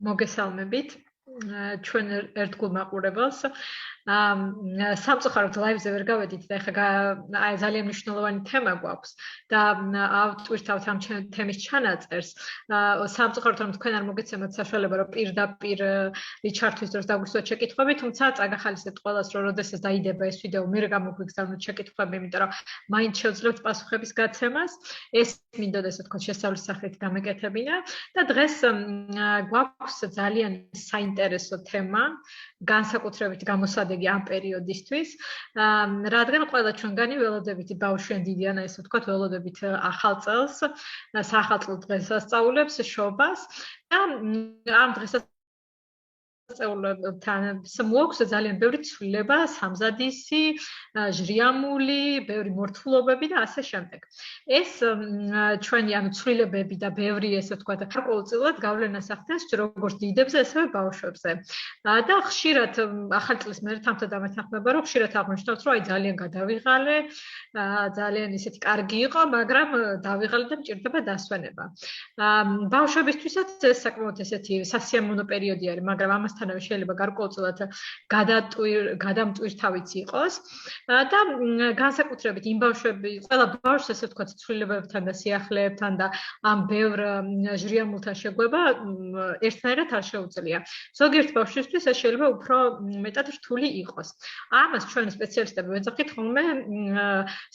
მოგესალმებით ჩვენ ერთგულ მაყურებელს სამწუხაროდ ლაივზე ვერ გავედით და ეხლა აი ძალიან მნიშვნელოვანი თემა გვაქვს და ავტვირთავთ ამ თემის ჩანაწერს სამწუხაროდ რომ თქვენ არ მოგეცემათ საშუალება რომ პირდაპირ ჩართვის დროს დაგვისვათ შეკითხვები თუმცა წაგახალისებთ ყველას რომ როდესაც დაიდება ეს ვიდეო მე გამოგვიგზავნოთ შეკითხვები იმიტომ რომ მაინც შევძლებთ პასუხების გაცემას ეს მინდოდა ესე ვთქვათ შესწავლის სახით გამეკეთებინა და დღეს გვაქვს ძალიან საინტერესო თემა განსაკუთრებით გამოსადეგი ამ პერიოდისთვის რადგან ყველა ჩვენგანი ველოდებით ბავშვიან დიდიანა ესე ვთქვათ ველოდებით ახალ წელს საახალწლო დღესასწაულებს შობას და ამ დღესასწაულებთან მოაქვს ძალიან ბევრი ცვლილება სამზადისი ჟრიამული ბევრი მორთულობები და ასე შემდეგ ეს ჩვენი ანუ ცვლილებები და ბევრი ესე ვთქვათ გარკვეულწილად გავლენას ახდენს როგორც დიდებზე ასევე ბავშვებზე და ხშირად ახალ წლის მერე თამთამეთახმება რომ ხშირად აღმოჩნდათ რომ აი ძალიან გადავიღალე ძალიან ისეთი კარგი იყო მაგრამ დავიღალე და მჭირდება დასვენება ბავშვებისთვისაც ეს საკმაოდ ესეთი სასიამოვნო პერიოდი არის მაგრამ ამასთანავე შეიძლება გარკვეულწილად გადამტვირთავიც იყოს და განსაკუთრებით იმ ბავშვები ყველა ბავშვს ესე ვთქვათ ცვლილებებთან და სიახლეებთან და ამ ბევრ ჟრიამულთან შეგვება ერთნაირად არ შეუძლია ზოგიერთ ბავშვისთვის ეს შეიძლება უფრო მეტად რთული იყოს ამას ჩვენი სპეციალისტები ვეძახით ხოლმე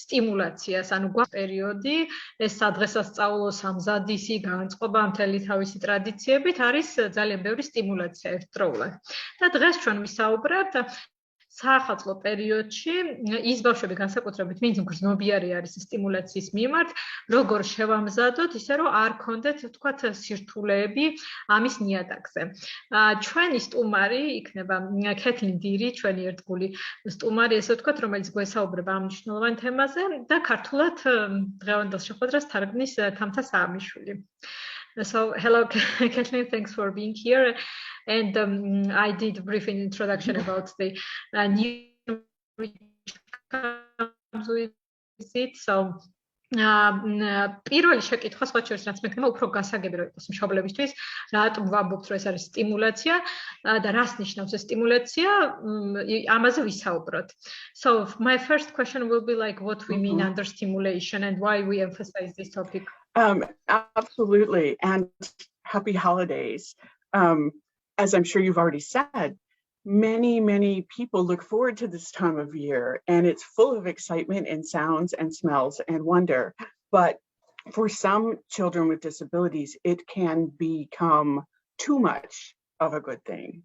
სტიმულაციას ანუ გვაქვს პერიოდი ეს სადღესასწაულო სამზადისი განწყობა მთელი თავისი ტრადიციებით არის ძალიან ბევრი სტიმულაცია ერთდროულად და დღეს ჩვენ ვისაუბრებთ საახალწლო პერიოდში ის ბავშვები განსაკუთრებით ვინც გრძნობიარე არის სტიმულაციის მიმართ როგორ შევამზადოთ ისე რომ არ ქონდეთ თქვათ სირთულეები ამის ნიადაგზე ჩვენი სტუმარი იქნება კეთლინ დირი ჩვენი ერთგული სტუმარი ესე ვთქვათ რომელიც გვესაუბრება ამ მნიშვნელოვან თემაზე და ქართულად დღევანდელ შეხვედრას თარგმნის თამთა საამიშვილი So, hello, Kathleen, thanks for being here. And I did a brief introduction about the new comes with it. So, პირველი შეკითხვა სხვა შორის რაც მექნება უფრო გასაგები რომ იყოს მშობლებისთვის რატომ ვამბობთ რომ ეს არის სტიმულაცია და რას ნიშნავს ეს სტიმულაცია ამაზე ვისაუბროთ So my first question will be like what we mean under stimulation and why we emphasize this topic Absolutely and happy holidays as I'm sure you've already said Many people look forward to this time of year and it's full of excitement and sounds and smells and wonder. But for some children with disabilities, it can become too much of a good thing.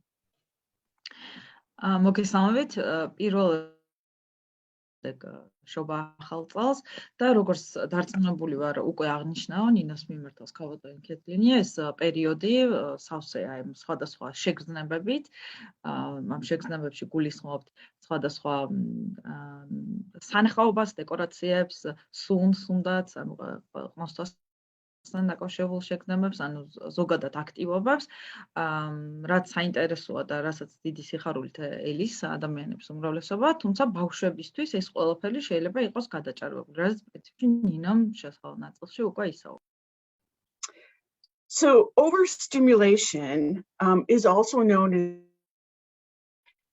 მოგესალმებით პირველად შობა ახალ წელს და როგორც დარწმუნებული ვარ უკვე აღნიშნაო ნინოს მიმართავს ქალბატონი კეთლინია ეს პერიოდი სავსეა იმ სხვადასხვა შეგრძნებებით ამ შეგრძნებებში გულისხმობთ სხვადასხვა სანახაობას დეკორაციებს სუნს უნდაც ანუ ყმოსთან დაკავშირებულ შეგრძნებებს ანუ ზოგადად აქტივობებს რაც საინტერესოა და რასაც დიდი სიხარულით ელის ადამიანებს უმრავლესობა თუმცა ბავშვებისთვის ეს ყველაფერი შეიძლება იყოს გადაჭარბებული რაც პრინციპში ნინამ შესაძლოა ნაწილში უკვე ისაუბრა So overstimulation is also known as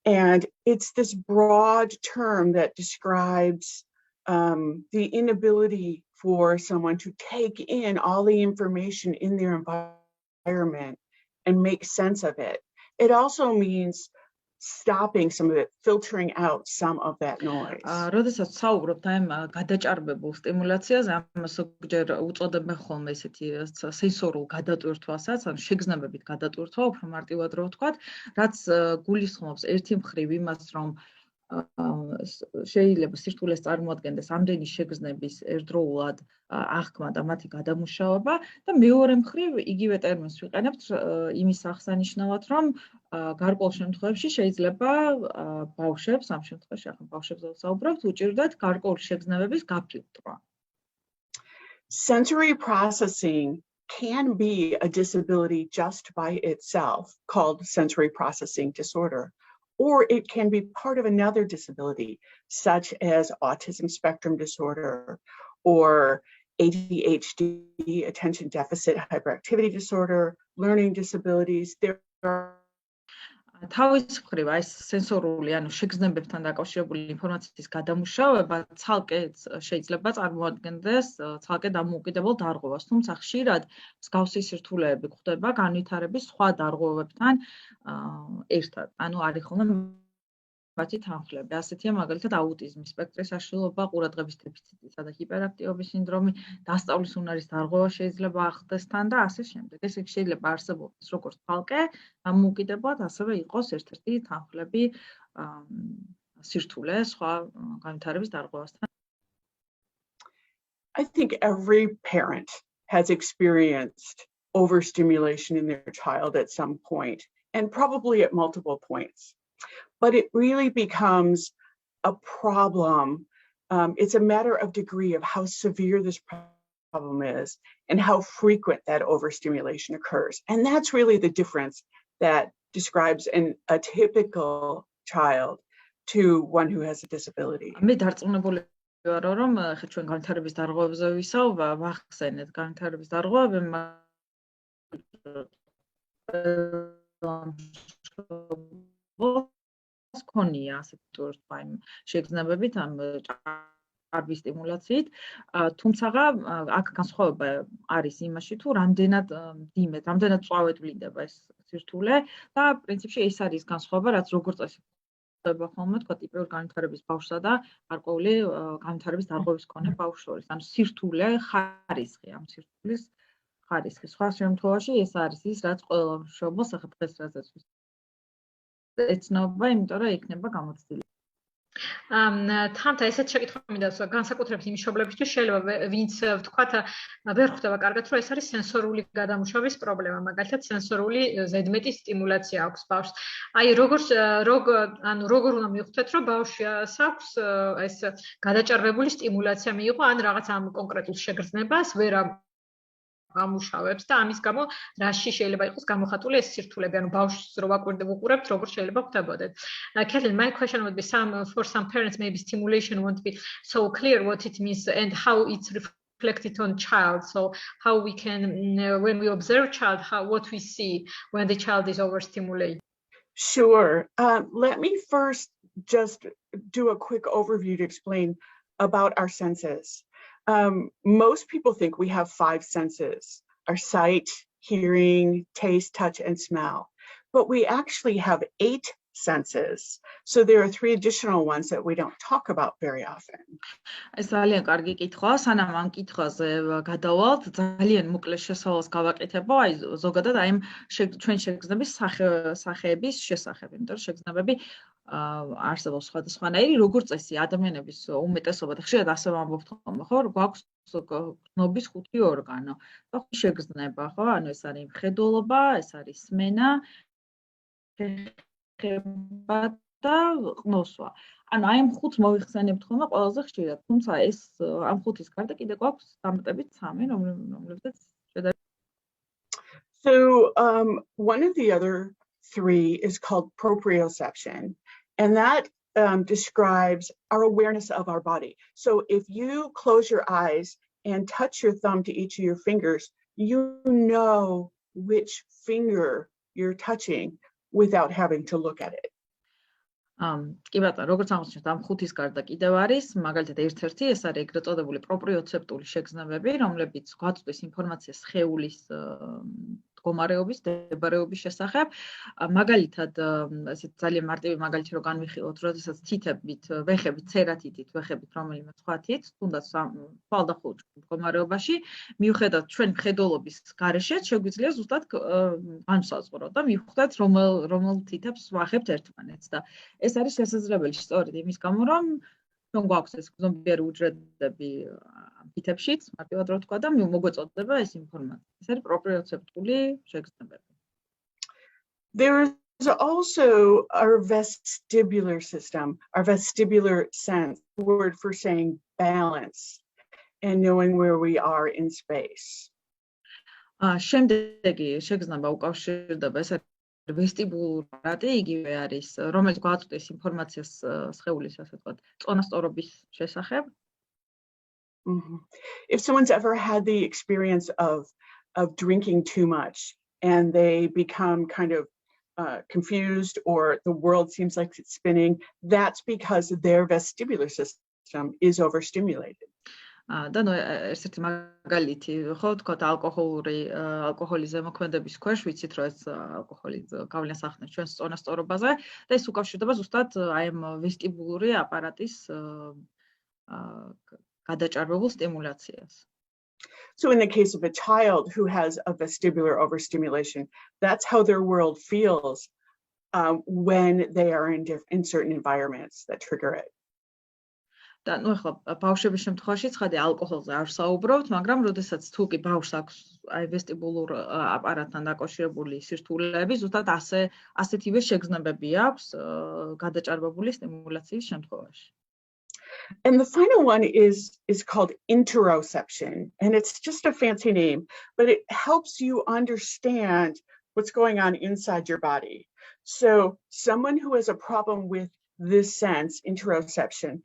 and it's this broad term that describes the inability for someone to take in all the information in their environment and make sense of it. It also means stopping some of it, filtering out some of that noise. როდესაც საუბრობთ აი გადაჭარბებულ სტიმულაციაზე, ამას ზოგჯერ უწოდებენ ხოლმე ესეთი სენსორულ გადატვირთვასაც, ან შეგრძნებებით გადატვირთვა, უფრო მარტივად რო ვთქვათ, რაც გულისხმობს ერთი მხრივ იმას, რომ შეიძლება სირთულეს წარმოადგენდეს ამდენი შეგრძნების ერთდროულად აღქმა და მათი გადამუშავება და მეორე მხრივ იგივე ტერმინს ვიყენებთ იმის აღსანიშნავად რომ გარკვეულ შემთხვევებში შეიძლება ბავშვებს ამ შემთხვევაში ახლა ბავშვებზე ვსაუბრობთ უჭირდათ გარკვეული შეგრძნებების გაფილტრვა Sensory processing can be a disability just by itself called sensory processing disorder or it can be part of another disability, such as autism spectrum disorder or ADHD, attention deficit hyperactivity disorder, learning disabilities. There are თავის მხრივ ეს სენსორული, ანუ შეგრძნებებთან დაკავშირებული ინფორმაციის გადამუშავება ცალკე შეიძლება წარმოადგენდეს ცალკე დამოუკიდებელ დარღვევას, თუმცა ხშირად მსგავსი სირთულეები გვხვდება განვითარების სხვა დარღვევებთან ერთად. ანუ არის ხოლმე მათი თანხლები. ასეთია მაგალითად აუტიზმის სპექტრის აშლილობა, ყურადღების დეფიციტისა და ჰიპერაქტივობის სინდრომი, დასწავლის უნარის დარღვევა შეიძლება ახდეს თან და ასე შემდეგ. ესე იგი შეიძლება არსებობდეს როგორც ცალკე დამოუკიდებლად, ასევე იყოს ერთ-ერთი თანხლები სირთულე სხვა განვითარების დარღვევასთან. I think every parent has experienced overstimulation in their child at some point, and probably at multiple points. But it really becomes a problem. It's a matter of degree of how severe this problem is and how frequent that overstimulation occurs. And that's really the difference that describes a typical child to one who has a disability. მე დარწმუნებული ვარ, რომ ხა ჩვენ განვითარების დარღვევებზე ვახსენეთ განვითარების დარღვევები ქონია ასეთ თორსა იმ შეგრძნებებით ამ ჭარბის სტიმულაციით, თუმცა აქ განსხვავება არის იმაში, თუ რამდენად წვავედ ვლინდება ეს სირთულე და პრინციპში ეს არის განსხვავება, რაც როგორც წესი ხდება ხოლმე თქვა ტიპური განვითარების ბავშვსა და გარკვეული განვითარების დარღვევის მქონე ბავშვს შორის. ანუ სირთულე ხარისხი, ამ სირთულის ხარისხი. სხვა შემთხვევაში ეს არის ის, რაც ყველა მშობელს ახლა დღეს რასაც ეცნობა, იმიტომ რომ იქნება გამოცდილება. თამთა ესეთ შეკითხვა მინდა განსაკუთრებით იმ მშობლებისთვის, შეიძლება ვინც ვთქვათ ვერ ხვდება კარგად, რომ ეს არის სენსორული გადამუშავების პრობლემა, მაგალითად სენსორული ზედმეტი სტიმულაცია აქვს ბავშვს. აი როგორ უნდა მივხვდეთ, რომ ბავშვს აქვს ეს გადაჭარბებული სტიმულაცია მიიღო, ან რაღაც ამ კონკრეტულ შეგრძნებას ვერ ამუშავებს და ამის გამო რაში შეიძლება იყოს გამოხატული ეს სირთულეები, ანუ ბავშვს რო ვუყურებთ, როგორ შეიძლება ხდებოდეთ. Kathleen, my question would be for some parents maybe stimulation won't be so clear what it means and how it's reflected on child. So how we can when we observe child, what we see when the child is overstimulated. Sure. Let me first just do a quick overview to explain about our senses. Most people think we have 5 senses: our sight, hearing, taste, touch, and smell. But we actually have 8 senses. So there are 3 additional ones that we don't talk about very often. ეს ძალიან კარგი კითხვაა, სანამ ამ კითხვაზე გადავალთ, ძალიან მოკლე შესავალს გავაკეთებო, აი ზოგადად აი ჩვენ შეგრძნების სახეების შესახებ, იმიტომ რომ შეგრძნებები არსებობს სხვადასხვანაირი, როგორც წესი ადამიანების უმეტესობა და ხშირად ასე ვამბობთ ხოლმე, ხო, გვაქვს გრძნობის 5 ორგანო. და შეგრძნება, ხო, ანუ ეს არის მხედველობა, ეს არის სმენა, ხება და ყნოსვა. ანუ აი ამ 5 მოვიხსენებთ ხოლმე ყველაზე ხშირად, თუმცა ეს ამ 5-ის გარდა კიდე გვაქვს დამატებით 3, რომლებზეც შედარებით. So one of the other 3 is called proprioception, and that describes our awareness of our body. So if you close your eyes and touch your thumb to each of your fingers, you know which finger you're touching without having to look at it. კი ბატონო, როგორც აღმოჩნდა, ამ 5-ის გარდა კიდევ არის, მაგალითად ერთ-ერთი, ეს არის ეგრეთ წოდებული პროპრიოცეპტული შეგრძნებები, რომლებიც გვაწვდის ინფორმაციას სხეულის მდგომარეობის, მდებარეობის შესახებ. მაგალითად, ესეთ ძალიან მარტივი მაგალითი რო განვიხილოთ, როდესაც თითებით, ვეხებით, ცერათითით, ვეხებით რომელიმე სხვა თითს, თუნდაც ხვალდახოლ მდგომარეობაში, მიუხედავად ჩვენ მხედველობის გარეშეც შეგვიძლია ზუსტად განსაზღვროთ და მივხვდეთ რომელ თითებს ვახებთ ერთმანეთს და ეს არის შესაძლებელი სწორედ იმის გამო, რომ ჩვენ გვაქვს ეს გრძნობიერი უჯრედები თითებშიც, მარტივად რო ვთქვა და მოგვეწოდება ეს ინფორმაცია. ეს არის პროპრიოცეპტული შეგრძნებები. There is also our vestibular system, our vestibular sense, word for saying balance and knowing where we are in space. შემდეგი შეგრძნება უკავშირდება ეს ვესტიბულური იგივე არის, რომელიც გვაწვდის ინფორმაციას სხეულის, ასე ვთქვათ, წონასწორობის შესახებ. If someone's ever had the experience of drinking too much and they become kind of confused or the world seems like it's spinning, that's because their vestibular system is overstimulated. და ნუ ერთ-ერთი მაგალითი ხო თქვა ალკოჰოლის ზემოქმედების ქვეშ ვიცით რომ ეს ალკოჰოლი გავლენას ახდენს ჩვენს წონასწორობაზე და ეს უკავშირდება ზუსტად აი ამ ვესტიბულური აპარატის გადაჭარბებულ სტიმულაციას. So in the case of a child who has a vestibular overstimulation, that's how their world feels when they are in certain environments that trigger it. და ნუ ახლა ბავშვების შემთხვევაში ცხადია ალკოჰოლზე არ ვსაუბრობთ, მაგრამ როდესაც თუ კი ბავშვს აქვს აი ვესტიბულურ აპარატთან დაკავშირებული სირთულეები, ზუსტად ასეთივე შეგრძნებები აქვს გადაჭარბებული სტიმულაციის შემთხვევაში. And the final one is called interoception, and it's just a fancy name, but it helps you understand what's going on inside your body. So someone who has a problem with this sense, interoception,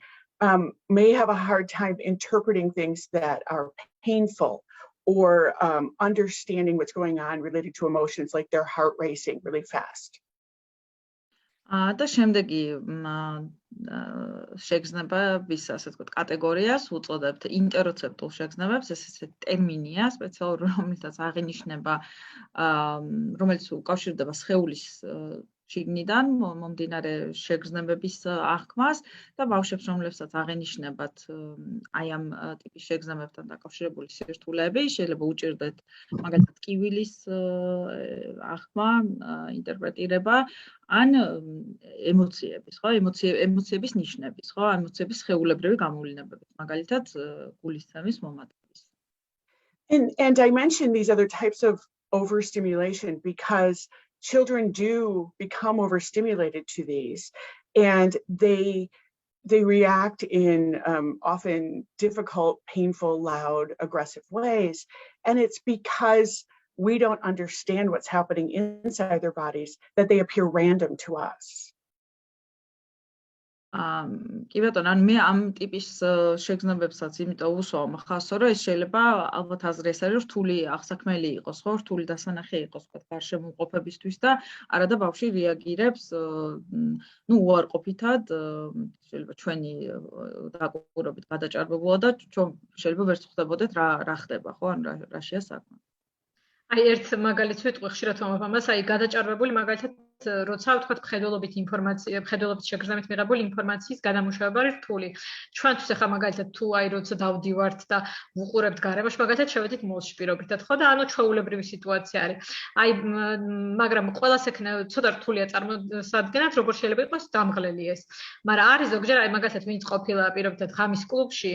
may have a hard time interpreting things that are painful or understanding what's going on related to emotions, like their heart racing really fast. და შემდეგი შეგრძნებების ასე ვთქვათ კატეგორიას უწოდებთ ინტეროცეპტულ შეგრძნებებს, ეს ისე ტერმინია სპეციალური, რომელიც უკავშირდება სხეულის შიგნიდან მომდინარე შეგრძნებების აღქმას და ბავშვებს, რომლებსაც აღენიშნებათ აი ამ ტიპის შეგრძნებებთან დაკავშირებული სირთულეები, შეიძლება უჭირდეთ მაგალითად კივილის აღქმა, ინტერპრეტირება ან ემოციების, ხო, ემოციების ნიშნების, ხო, ემოციების სხეულებრივი გამოვლინებების, მაგალითად გულისცემის მომატების. And I mentioned these other types of overstimulation because children do become overstimulated to these, and they react in often difficult, painful, loud, aggressive ways. And it's because we don't understand what's happening inside their bodies that they appear random to us. კი ბატონო, ან მე ამ ტიპის შეგრძნებებსაც იმიტომ უსვამ ხასო, რომ ეს შეიძლება ალბათ აზრი ეს არის, რთული აღსაქმელი იყოს, ხო, რთული დასანახი იყოს, თქვა, გარშემოყოფებისთვის და არადა ბავშვი რეაგირებს, ნუ უარყოფითად, შეიძლება ჩვენი დაკვირვებით გადაჭარბებულა და შეიძლება ვერც ხვდებოდეთ რა ხდება, ხო, ან რაშია საქმე. აი ერთ მაგალითს ვიტყვი ხშირად ვამბობ ამას, აი გადაჭარბებული მაგალითად როცა ვთქვათ ხედველობით ინფორმაცია, ხედველობით შეგრძნებით მიღებული ინფორმაციის გადამუშავება არის რთული. ჩვენთვის ახლა მაგალითად თუ აი როცა დავდივართ და ვუყურებთ გარემოში, მაგალითად შევედით მოლში პირობითად, ხო და ანუ ჩვეულებრივი სიტუაცია არის. აი მაგრამ ყველას ექნება ცოტა რთულია წარმოსადგენად, როგორ შეიძლება იყოს დამღლელი ეს. მაგრამ არის ზოგჯერ აი მაგალითად ვინც ყოფილა პირობითად ღამის კლუბში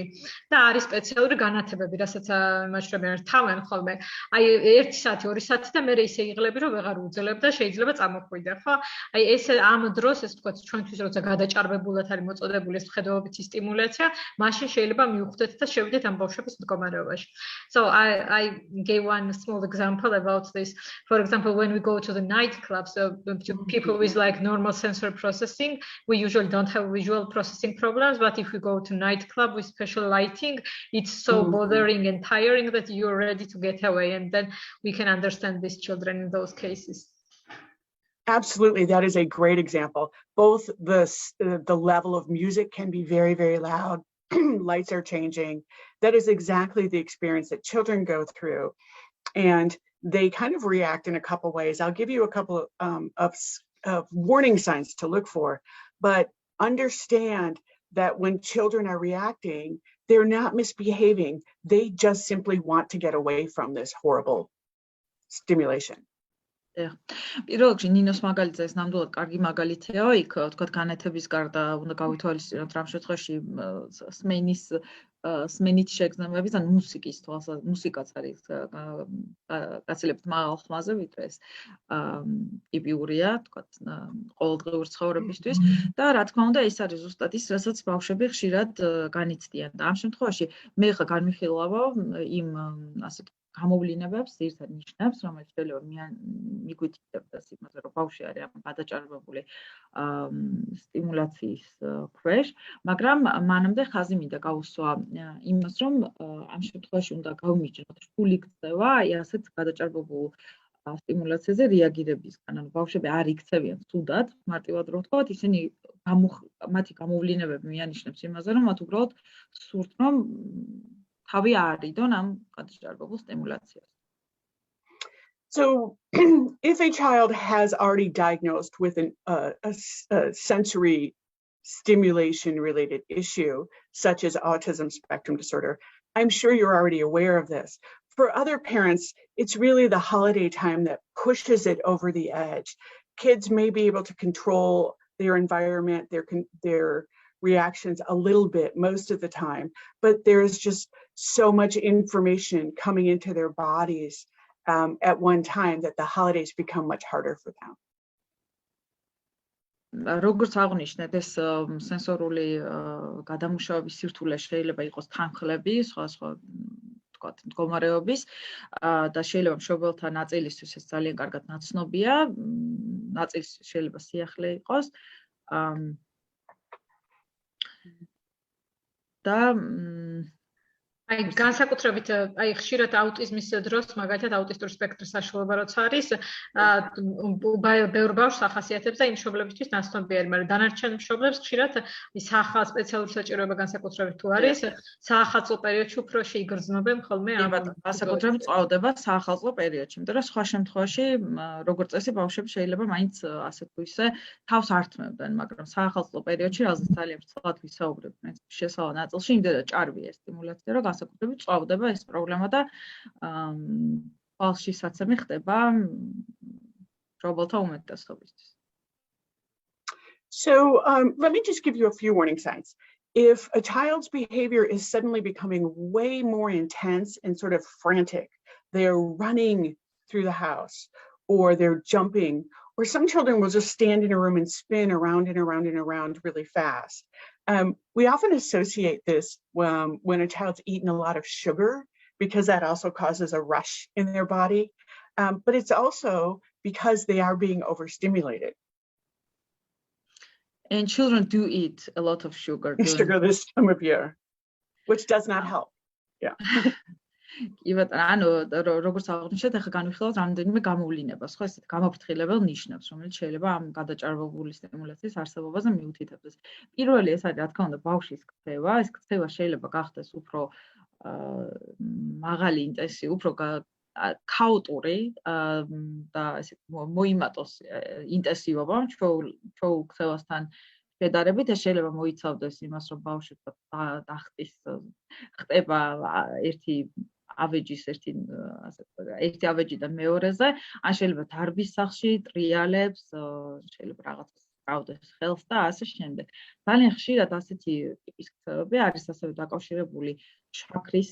და არის სპეციალური განათებები, რასაც იმაჩვენებენ თავენ ხოლმე. აი 1 საათი, 2 საათი და მე ისე იღლები, რომ ვეღარ უძლებ და შეიძლება წამოხვიდე. ხო, აი ეს ამ დროს ეს თქვა ჩვენთვის როცა გადაჭარბებულად არის მოწოდებული ეს ხედველობითი სტიმულაცია, მაშინ შეიძლება მივხვდეთ და შევიდეთ ამ ბავშვების მდგომარეობაში. So I gave one small example about this. For example, when we go to the nightclub, so people with like normal sensory processing, we usually don't have visual processing problems, but if we go to nightclub with special lighting, it's so bothering and tiring that you're ready to get away, and then we can understand these children in those cases. Absolutely, that is a great example. Both the level of music can be very, very loud. Lights are changing. That is exactly the experience that children go through, and they kind of react in a couple ways. I'll give you a couple of warning signs to look for, but understand that when children are reacting, they're not misbehaving. They just simply want to get away from this horrible stimulation. პირველ რიგში ნინოს მაგალითზე ეს ნამდვილად კარგი მაგალითია, იქ თქვათ განათების გარდა უნდა გავითვალისწინოთ რამ შემთხვევაში სმენით შეგრძნებების ან მუსიკაც არის გაცილებით მაღალ ხმაზე, ვიდრე ეს ტიპიურია, თქვათ ყოველდღიურ ცხოვრებისთვის და რა თქმა უნდა ეს არის ზუსტად ის, რასაც ბავშვები ხშირად განიცდიან და ამ შემთხვევაში მე ხა განვიხილავ იმ ასე გამოვლინებებს, ერთად ნიშნებს, რომელიც შეიძლება მიგვითითებდეს იმაზე, რომ ბავშვი არის ამ გადაჭარბებული სტიმულაციის ქვეშ, მაგრამ მანამდე ხაზი მინდა გაუსვა იმას, რომ ამ შემთხვევაში უნდა გავიმიჯნოთ რთული ქცევა, აი ასეთ გადაჭარბებულ სტიმულაციაზე რეაგირებისგან, ანუ ბავშვები არ იქცევიან ცუდად, მარტივად რო ვთქვათ, ისინი მათი გამოვლინებები მიანიშნებს იმაზე, რომ მათ უბრალოდ სურთ, რომ თავი აარიდონ ამ გადაჭარბებულ სტიმულაციას. So if a child has already diagnosed with a sensory stimulation related issue, such as autism spectrum disorder, I'm sure you're already aware of this. For other parents, it's really the holiday time that pushes it over the edge. Kids may be able to control their environment, their reactions a little bit most of the time, but there's just so much information coming into their bodies at one time that the holidays become much harder for them. როგორც აღნიშნეთ, ეს სენსორული გადამუშავების სირთულე შეიძლება იყოს თანხლები, სხვა თქვათ, მდგომარეობის და შეიძლება მშობელთა ნაწილისთვის ეს ძალიან კარგად ნაცნობია, ნაწილს შეიძლება სიახლე იყოს და აი განსაკუთრებით აი ხშირად აუტიზმის დროს მაგალითად აუტისტური სპექტრის საშუალება როცა არის ბევრ ბავშვს ახასიათებს და იმ მშობლებისთვის ნაცნობი არის, მაგრამ დანარჩენ მშობლებს ხშირად საახალ სპეციალური საჭიროება განსაკუთრებით თუ არის საახალწლო პერიოდში უფრო შეიგრძნობენ ხოლმე ამ განსაკუთრებით წვავდება საახალწლო პერიოდში, იმიტომ რომ სხვა შემთხვევაში როგორც წესი ბავშვები შეიძლება მაინც ასე თუ ისე თავს ართმევდნენ, მაგრამ საახალწლო პერიოდში რაზეც ძალიან ცალად ვისაუბრებთ შესავალ ნაწილში იმდენად ჭარბია სტიმულაცია, რომ განსაკუთრებით წვავდება ეს პრობლემა და ხალხში საცემი ხდება მშობელთა უმეტესობისთვის. So let me just give you a few warning signs. If a child's behavior is suddenly becoming way more intense and sort of frantic, they're running through the house or they're jumping, or some children will just stand in a room and spin around and around and around really fast. We often associate this when a child's eaten a lot of sugar because that also causes a rush in their body, but it's also because they are being overstimulated. And children do eat a lot of sugar. Sugar this time of year, which does not help. Yeah. Even ანუ როგორც აღნიშნეთ, ახლა განვიხილავთ რამდენიმე გამოვლინებას, ხო, ესეთ გამოფრთხილებელ ნიშნებს, რომელიც შეიძლება ამ გადაჭარბებული სტიმულაციის არსებობაზე მიუთითებდეს. პირველი ეს არის, რა თქმა უნდა, ბავშვის ქცევა. ეს ქცევა შეიძლება გახდეს უფრო მაღალი ინტენსი, უფრო ქაოტური და ესე მოიმატოს ინტენსივობა ჩვეულ ქცევასთან შედარებით. ეს შეიძლება მოიცავდეს იმას, რომ ბავშვი დახტის ხტება ერთი ავეჯის ერთი ავეჯიდან მეორეზე, ან შეიძლება დარბის სახლში ტრიალებს, შეიძლება რაღაც გავდეს ხელს და ასე შემდეგ. ძალიან ხშირად ასეთი ტიპის ქცევები არის ასევე დაკავშირებული შაქრის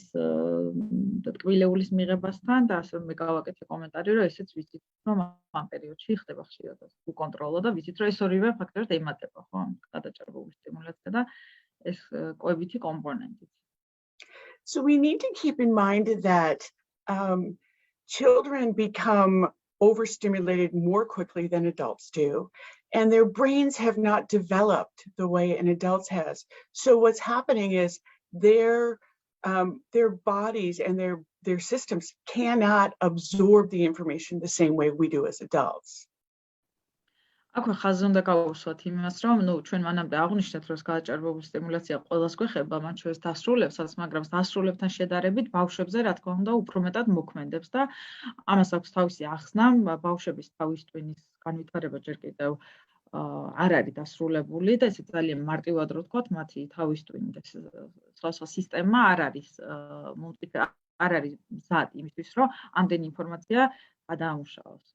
და ტკბილეულის მიღებასთან და ასე მე გავაკეთე კომენტარი, რომ ესეც ვიცით, რომ ამ პერიოდში ხდება ხშირად უკონტროლო და ვიცით, რომ ეს ორივე ფაქტორად ემატება, ხო, გადაჭარბებული სტიმულაცია და ეს კვებითი კომპონენტი. So we need to keep in mind that children become overstimulated more quickly than adults do, and their brains have not developed the way an adult has. So what's happening is their bodies and their systems cannot absorb the information the same way we do as adults. აქვე ხაზი უნდა გავუსვათ იმას, რომ ჩვენ მანამდე აღნიშნეთ, რომ გადაჭარბებული სტიმულაცია ყველას გვეხება, მათ შორის დასრულებსაც, მაგრამ დასრულებთან შედარებით ბავშვებზე, რა თქმა უნდა, უფრო მეტად მოქმედებს და ამას აქვს თავისი ახსნა, ბავშვების თავის ტვინის განვითარება ჯერ კიდევ არ არის დასრულებული და ესე ძალიან მარტივად რო ვთქვათ, მათი თავის ტვინი და სხვა სისტემა არ არის მზად იმისთვის, რომ ამდენი ინფორმაცია გადაამუშავოს.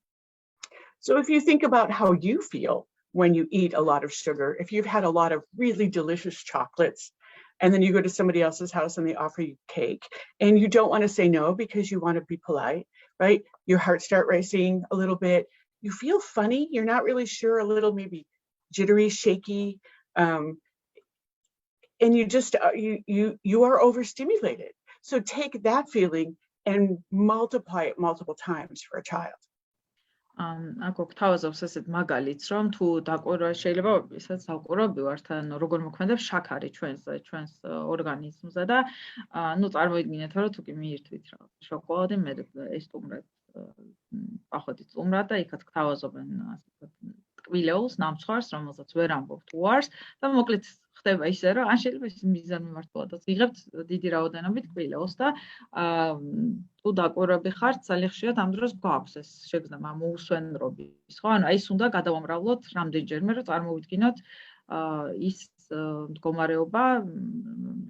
So if you think about how you feel when you eat a lot of sugar, if you've had a lot of really delicious chocolates, and then you go to somebody else's house and they offer you cake, and you don't want to say no because you want to be polite, right? Your heart starts racing a little bit. You feel funny. You're not really sure, a little maybe jittery, shaky, and you just you are overstimulated. So take that feeling and multiply it multiple times for a child. Აქ გვთავაზობს ესეთ მაგალითს, რომ თუ დაკვირვა შეიძლება ისაც დავკვირვები ვართ, ან როგორ მოქმედებს შაქარი ჩვენს ორგანიზმზე და წარმოიდგინეთ, რომ თუ კი მიირთვით რა შოკოლადი, მე ესტუმრად ახოთი წუმრად და იქაც გვთავაზობენ ასე ტკბილეულს, ნამცხვარს, რომელსაც ვერ ამბობთ უარს და მოკლედ ხდება ისე, რომ ან შეიძლება ის მიზანმიმართულადაც იღებთ დიდი რაოდენობით ტკბილეულს და თუ დაკვირვები ხართ, ძალიან ხშირად ამ დროს გვაქვს ეს შეგრძნება მოუსვენრობის, ხო? ანუ ის უნდა გადავამრავლოთ რამდენჯერმე, რომ წარმოვიდგინოთ ის მდგომარეობა,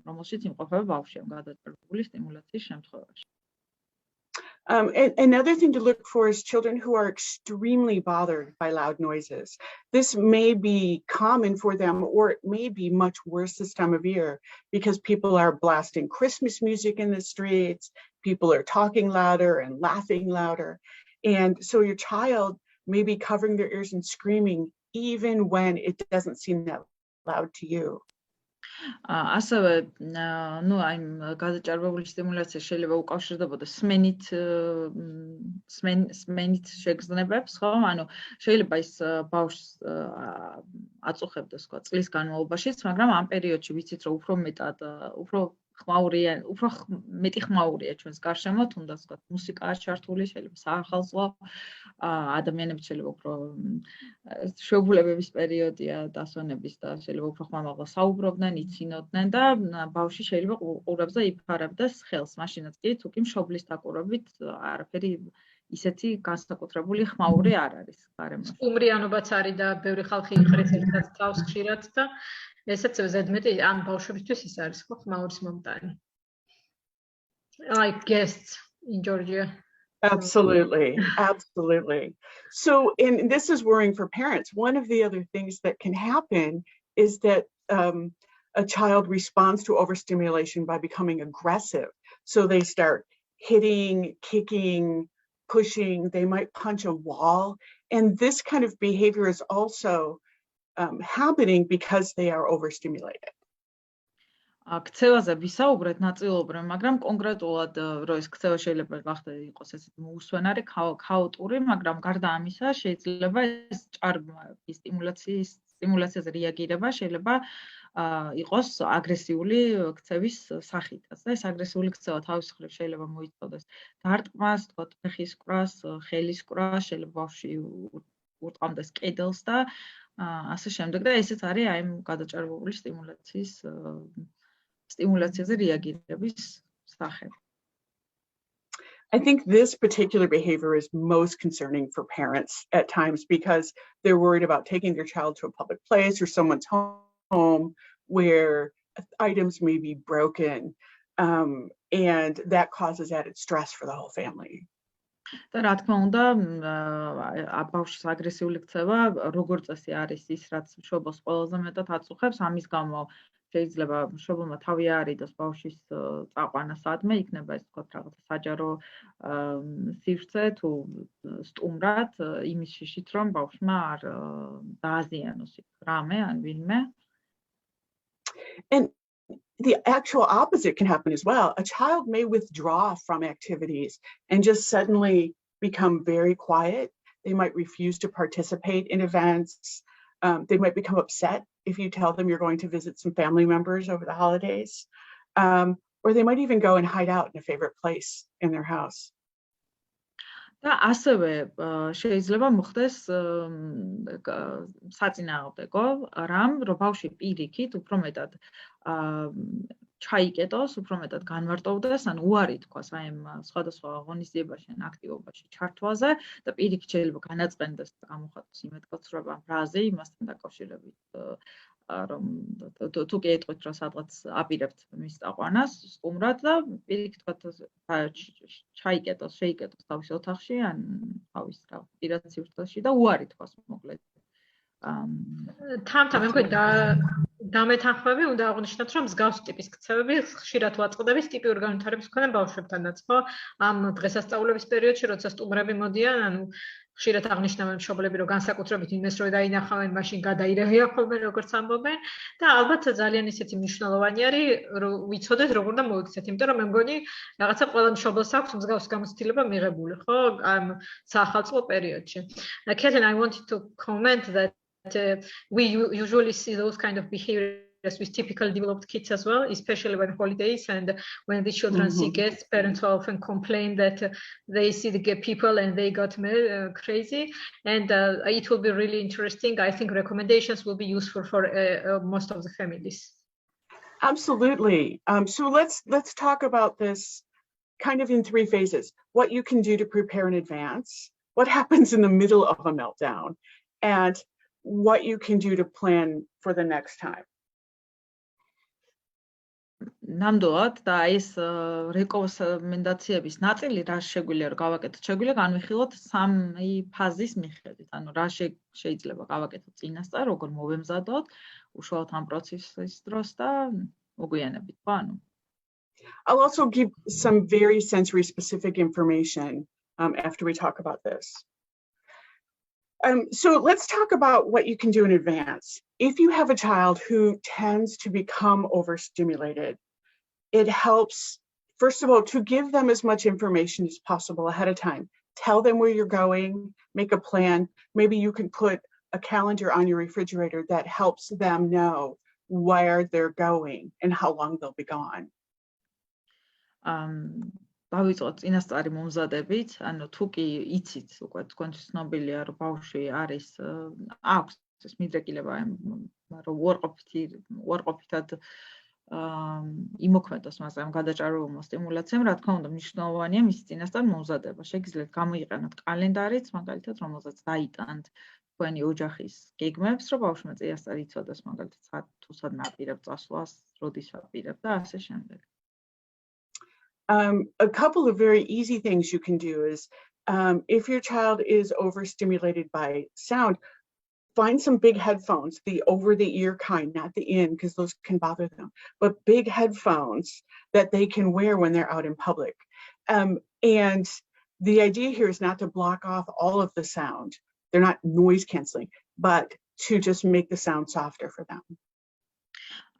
რომელშიც იმყოფება ბავშვი ამ გადაჭარბებული სტიმულაციის შემთხვევაში. Another thing to look for is children who are extremely bothered by loud noises. This may be common for them, or it may be much worse this time of year because people are blasting Christmas music in the streets, people are talking louder and laughing louder. And so your child may be covering their ears and screaming even when it doesn't seem that loud to you. ასევე ნუ აი გადაჭარბებული სტიმულაცია შეიძლება უკავშირდებოდეს სმენით შეგრძნებებს, ხო? ანუ შეიძლება ის ბავშვს აწუხებდეს, თქვა, წლის განმავლობაშიც, მაგრამ ამ პერიოდში ვიცით, რომ უფრო მეტი ხმაურია ჩვენს გარშემო, თუნდაც თქვა მუსიკაა ჩართული, შეიძლება საახალწლო ადამიანებს შეიძლება უფრო შეუღლებების პერიოდია დასვენების და შეიძლება უფრო ხმამაღლა საუბრობდნენ, იცინოდნენ და ბავშვი შეიძლება ყურებს და იფარებდეს ხელს, მაშინაც კი თუ კი მშობლის დაკვირვებით არაფერი ისეთი განსაკუთრებული ხმაური არ არის გარემოში. სტუმრიანობაც არის და ბევრი ხალხი იყრეს ერთად თავს ხშირად და ესეც ზედმეტი ამ ბავშვებისთვის ის არის ხო ხმაურის მომტანი. Like guests in Georgia. Absolutely, absolutely. So, and this is worrying for parents. One of the other things that can happen is that a child responds to overstimulation by becoming aggressive. So they start hitting, kicking, pushing, they might punch a wall. And this kind of behavior is also happening because they are overstimulated. ქცევაზე ვისაუბრეთ ნაწილობრივ, მაგრამ კონკრეტულად რომ ეს ქცევა შეიძლება იყოს ესეთ მოუსვენარი, ქაოტური, მაგრამ გარდა ამისა შეიძლება ეს სტიმულაციაზე რეაგირება შეიძლება იყოს აგრესიული ქცევის სახითაც და ეს აგრესიული ქცევა თავის მხრივ შეიძლება მოიცავდეს დარტყმას, თქო, ფეხის კვრას, ხელის კვრას, შეიძლება ბავშვი ურტყამდეს კედელს და ასე შემდეგ და ესეც არის აი გადაჭარბებული სტიმულაციაზე რეაგირების სახე. I think this particular behavior is most concerning for parents at times because they're worried about taking their child to a public place or someone's home where items may be broken, and that causes added stress for the whole family. და რა თქმა უნდა, ბავშვის აგრესიული ქცევა როგორც წესი არის ის, რაც მშობელს ყველაზე მეტად აწუხებს, ამის გამო შეიძლება მშობელმა თავი არიდოს ბავშვის წაყვანა სადმე, იქნება ეს თქვა რაღაცა საჯარო სივრცე თუ სტუმრად, იმის შიშით, რომ ბავშვმა არ დააზიანოს რამე ან ვინმე. And the actual opposite can happen as well. A child may withdraw from activities and just suddenly become very quiet. They might refuse to participate in events. They might become upset if you tell them you're going to visit some family members over the holidays. Or they might even go and hide out in a favorite place in their house. და ასევე შეიძლება მოხდეს საწინააღმდეგო რამ, რომ ბავშვი პირიქით უფრო მეტად ჩაიკეტოს, უფრო მეტად განმარტოვდეს, ან უარი თქვას აი ამ სხვადასხვა ღონისძიებაში ან აქტივობაში ჩართვაზე და პირიქით შეიძლება განაწყენდეს გამოხატოს იმედგაცრუება ფრაზე იმასთან დაკავშირებით, რომ თუ კი ეტყვით, რომ სადღაც აპირებთ მის წაყვანას სტუმრად და პირიქით თქვა ჩაიკეტოს, შეიკეტოს თავის ოთახში ან თავის პირად სივრცეში და უარი თქვას მოკლედ. თამთა მე მგონი დამეთანხმები უნდა აღნიშნოთ, რომ მსგავს ტიპის ქცევები ხშირად ვაწყდების ტიპიურ განვითარების მქონე ბავშვებთანაც, ხო? ამ დღესასწაულების პერიოდში, როცა სტუმრები მოდიან, ანუ ხშირად აღნიშნავენ მშობლები, რომ განსაკუთრებით იმეს რო დაინახავენ, მაშინ გადაირევიან ხოლმე, როგორც ამბობენ და ალბათ ძალიან ისეთი მნიშვნელოვანი არის, რომ ვიცოდეთ, როგორ უნდა მოიქცეთ, იმიტომ რომ მე მგონი, რაღაცა ყველა მშობელს აქვს მსგავს გამოცდილება მიღებული, ხო? ამ საახალწლო პერიოდში. Kathleen, I wanted to comment that we usually see those kind of behaviors with typical developed kids as well, especially when holidays and when the children see guests. Parents often complain that they see the people and they got crazy. And it will be really interesting. I think recommendations will be useful for most of the families. Absolutely. So let's talk about this kind of in 3 phases. What you can do to prepare in advance, what happens in the middle of a meltdown, and what you can do to plan for the next time. ნამდვილად და ეს რეკომენდაციების ნაწილი რა შეგვიძლია რომ გავაკეთოთ, შეგვიძლია განვიხილოთ 3 ფაზის მიხედვით. ანუ რა შეიძლება გავაკეთოთ წინასწარ, როგორ მოვემზადოთ უშუალოდ ამ პროცესის დროს და მოგვიანებით, ხო? ანუ I'll also give some very sensory specific information after we talk about this. So let's talk about what you can do in advance. If you have a child who tends to become overstimulated, it helps, first of all, to give them as much information as possible ahead of time. Tell them where you're going, make a plan. Maybe you can put a calendar on your refrigerator that helps them know where they're going and how long they'll be gone. დავიწყოთ წინასწარი მომზადებით, ანუ თუ კი იცით, უკვე თქვენთვის ცნობილია, რომ ბავშვი არის აქვს ეს მიდრეკილება, რომ უარყოფითად იმოქმედოს მას ამ გადაჭარბებულმა სტიმულაციამ, რა თქმა უნდა, მნიშვნელოვანია მის წინასწარ მომზადება. შეგიძლიათ გამოიყენოთ კალენდარიც, მაგალითად, რომელზეც დაიტანთ თქვენი ოჯახის გეგმებს, რომ ბავშვმა წინასწარ იცოდეს, მაგალითად, თუ სადმე აპირებს წასვლას, როდის აპირებს და ასე შემდეგ. A couple of very easy things you can do is if your child is overstimulated by sound, find some big headphones, the over-the-ear kind, not the in, because those can bother them, but big headphones that they can wear when they're out in public. And the idea here is not to block off all of the sound. They're not noise canceling, but to just make the sound softer for them.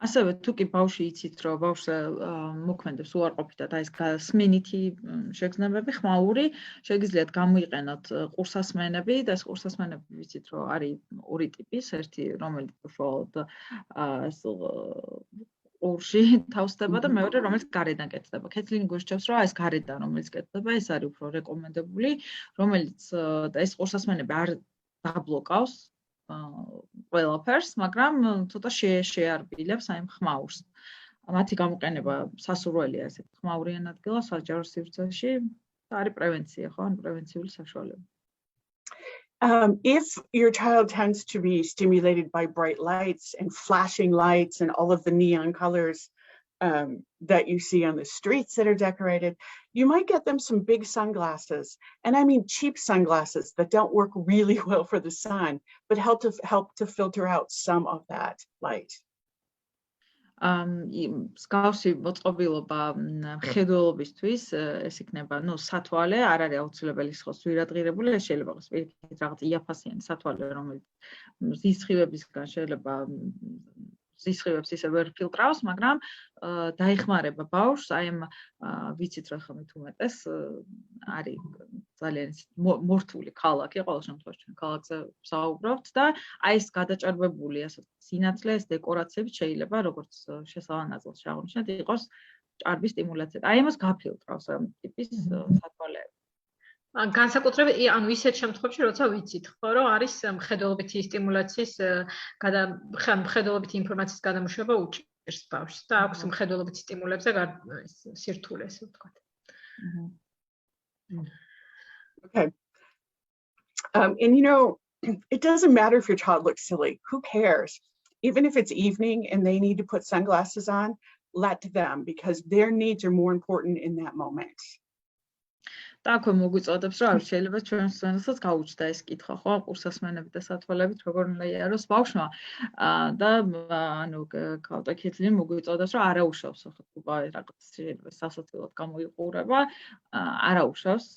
ასევე თუ კი ბავშვი იცით, რომ ბავშვს მოქმედებს უარყოფითად აი ეს სმენითი შეგრძნებები, ხმაური, შეგიძლიათ გამოიყენოთ ყურსასმენები და ეს ყურსასმენები ვიცით, რომ არის 2 ტიპის, ერთი რომელიც უშუალოდ ყურში თავსდება და მეორე რომელიც გარედან კეთდება. Kathleen გუშჩევს, რომ ეს გარედან რომელიც კეთდება, ეს არის უფრო რეკომენდებული, რომელიც ეს ყურსასმენები არ დაბლოკავს ყველაფერს, მაგრამ ცოტა შეარბილებს აი ხმაურს. მათი გამოყენება სასურველია ესეთ ხმაურიან ადგილას საჯარო სივრცეში და არის პრევენცია, ხო? ან პრევენციული საშუალება. If your child tends to be stimulated by bright lights and flashing lights and all of the neon colors that you see on the streets that are decorated, you might get them some big sunglasses. And I mean cheap sunglasses that don't work really well for the sun, but help to filter out some of that light. მსგავსი მოწყობილობა მხედველობისთვის ეს იქნება, სათვალე, არ არის აუცილებელი იყოს ვირადღირებული, ეს შეიძლება იყოს პირიქით რაღაც იაფასიანი სათვალე, რომელიც მზის სხივებისგან შეიძლება ზისხივებს ისე ვერ ფილტრავს, მაგრამ დაიხმარება ბავშვს, აი ამ ვიცით რა ხომ უმეტეს არის ძალიან მორთული ქალაქი, ყოველ შემთხვევაში ჩვენ ქალაქზე ვსაუბრობთ და აი ეს გადაჭარბებული ასე სინათლე, ეს დეკორაციები შეიძლება როგორც შესავანაზელში აღნიშნეთ, იყოს ჭარბი სტიმულაცია. აი ამას გაფილტრავს ამ ტიპის სათვალეები. განსაკუთრებით, ანუ ისეთ შემთხვევაში, როცა ვიცით, ხო, რომ არის მხედველობითი სტიმულაციის მხედველობითი ინფორმაციის გადამუშავება უჭირს ბავშვს და აქვს მხედველობითი სტიმულებზე სირთულე, ესე ვთქვათ. Okay. And it doesn't matter if your child looks silly. Who cares? Even if it's evening and they need to put sunglasses on, let them, because their needs are more important in that moment. და აქვე მოგვიწოდებს, რომ შეიძლება ჩვენს სვენელსაც გაუჩნდა ეს კითხვა, ხო, კურსასმენებით და სათვალებით როგორ უნდა იაროს ბავშვმა და ანუ ქალტაკეთლი მოგვიწოდებს, რომ არაუშავს, ხო, უბრალოდ რაღაც შეიძლება სასაცილოდ გამოიყურება, არაუშავს,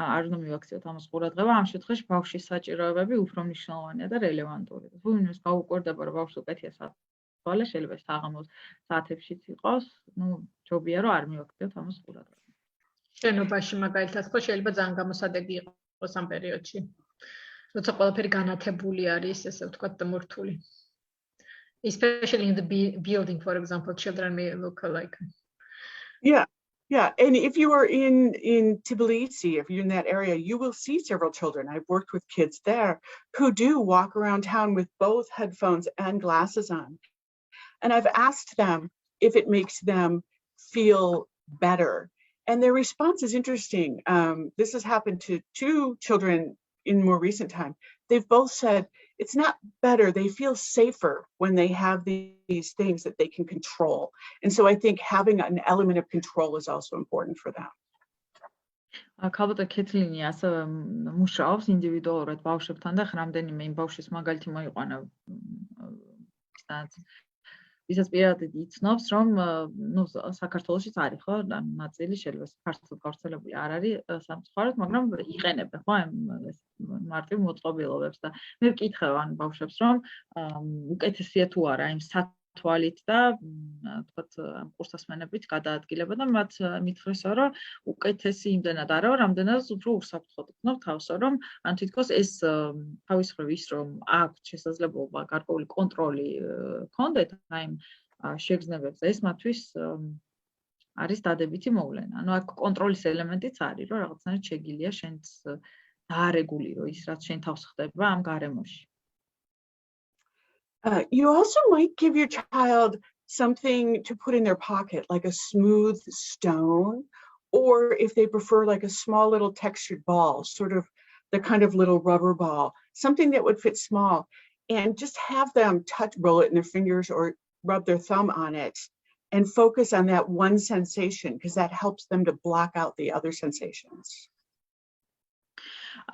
არ უნდა მივაქციოთ ამას ყურადღება, ამ შემთხვევაში ბავშვის საჭიროებები უფრო მნიშვნელოვანია და რელევანტური. თუ ვინმეს გაუკვირდება, რომ ბავშვს უკეთია სათვალე, შეიძლება საღამოს საათებშიც იყოს, ну, ჯობია რომ არ მივაქციოთ ამას ყურადღება. შენობაში მაგალითად ხო შეიძლება ძალიან გამოსადეგი იყოს ამ პერიოდში. როცა ყველაფერი განათებული არის, ესე ვთქვათ, და მორთული. Especially in the building, for example, children may look like. Yeah. And if you are in Tbilisi, if you're in that area, you will see several children. I've worked with kids there who do walk around town with both headphones and glasses on. And I've asked them if it makes them feel better. And their response is interesting. This has happened to 2 children in more recent time. They've both said it's not better. They feel safer when they have these things that they can control. And so I think having an element of control is also important for them. ქალბატონ კეთლინი ასევე მუშაობს ინდივიდუალურად ბავშვებთან და რამდენიმე იმ ბავშვის მაგალითი მოიყვანა ვისაც პირადად იცნობს, რომ ნუ საქართველოშიც არის ხო, ნაწილი შეიძლება ფართოდ გავრცელებული არ არის სამწუხაროდ, მაგრამ იყენებენ ხო ამ მარტივ მოწყობილობებს და მე ვკითხავ ან ბავშვებს, რომ უკეთესია თუ არა იმ თვალით და თქვათ კურსასმენებით გადაადგილება და მათ მითხრესა რომ უკეთესი იმდენად არა რამდენადაც უფრო უსაფრთხოდ გქნობ თავს რომ ან თითქოს ეს თავის მხრივ ის რომ აქვს შესაძლებლობა გარკვეული კონტროლი ქონდეთ აი შეგრძნებებზე ეს მათთვის არის დადებითი მოვლენა ანუ აქ კონტროლის ელემენტიც არის რომ რაღაცნაირად შეგიძლია შენც დაარეგულირო ის რაც შენ თავს ხდება ამ გარემოში You also might give your child something to put in their pocket, like a smooth stone, or if they prefer, like a small little textured ball, sort of the kind of little rubber ball, something that would fit small, and just have them roll it in their fingers or rub their thumb on it and focus on that one sensation, because that helps them to block out the other sensations.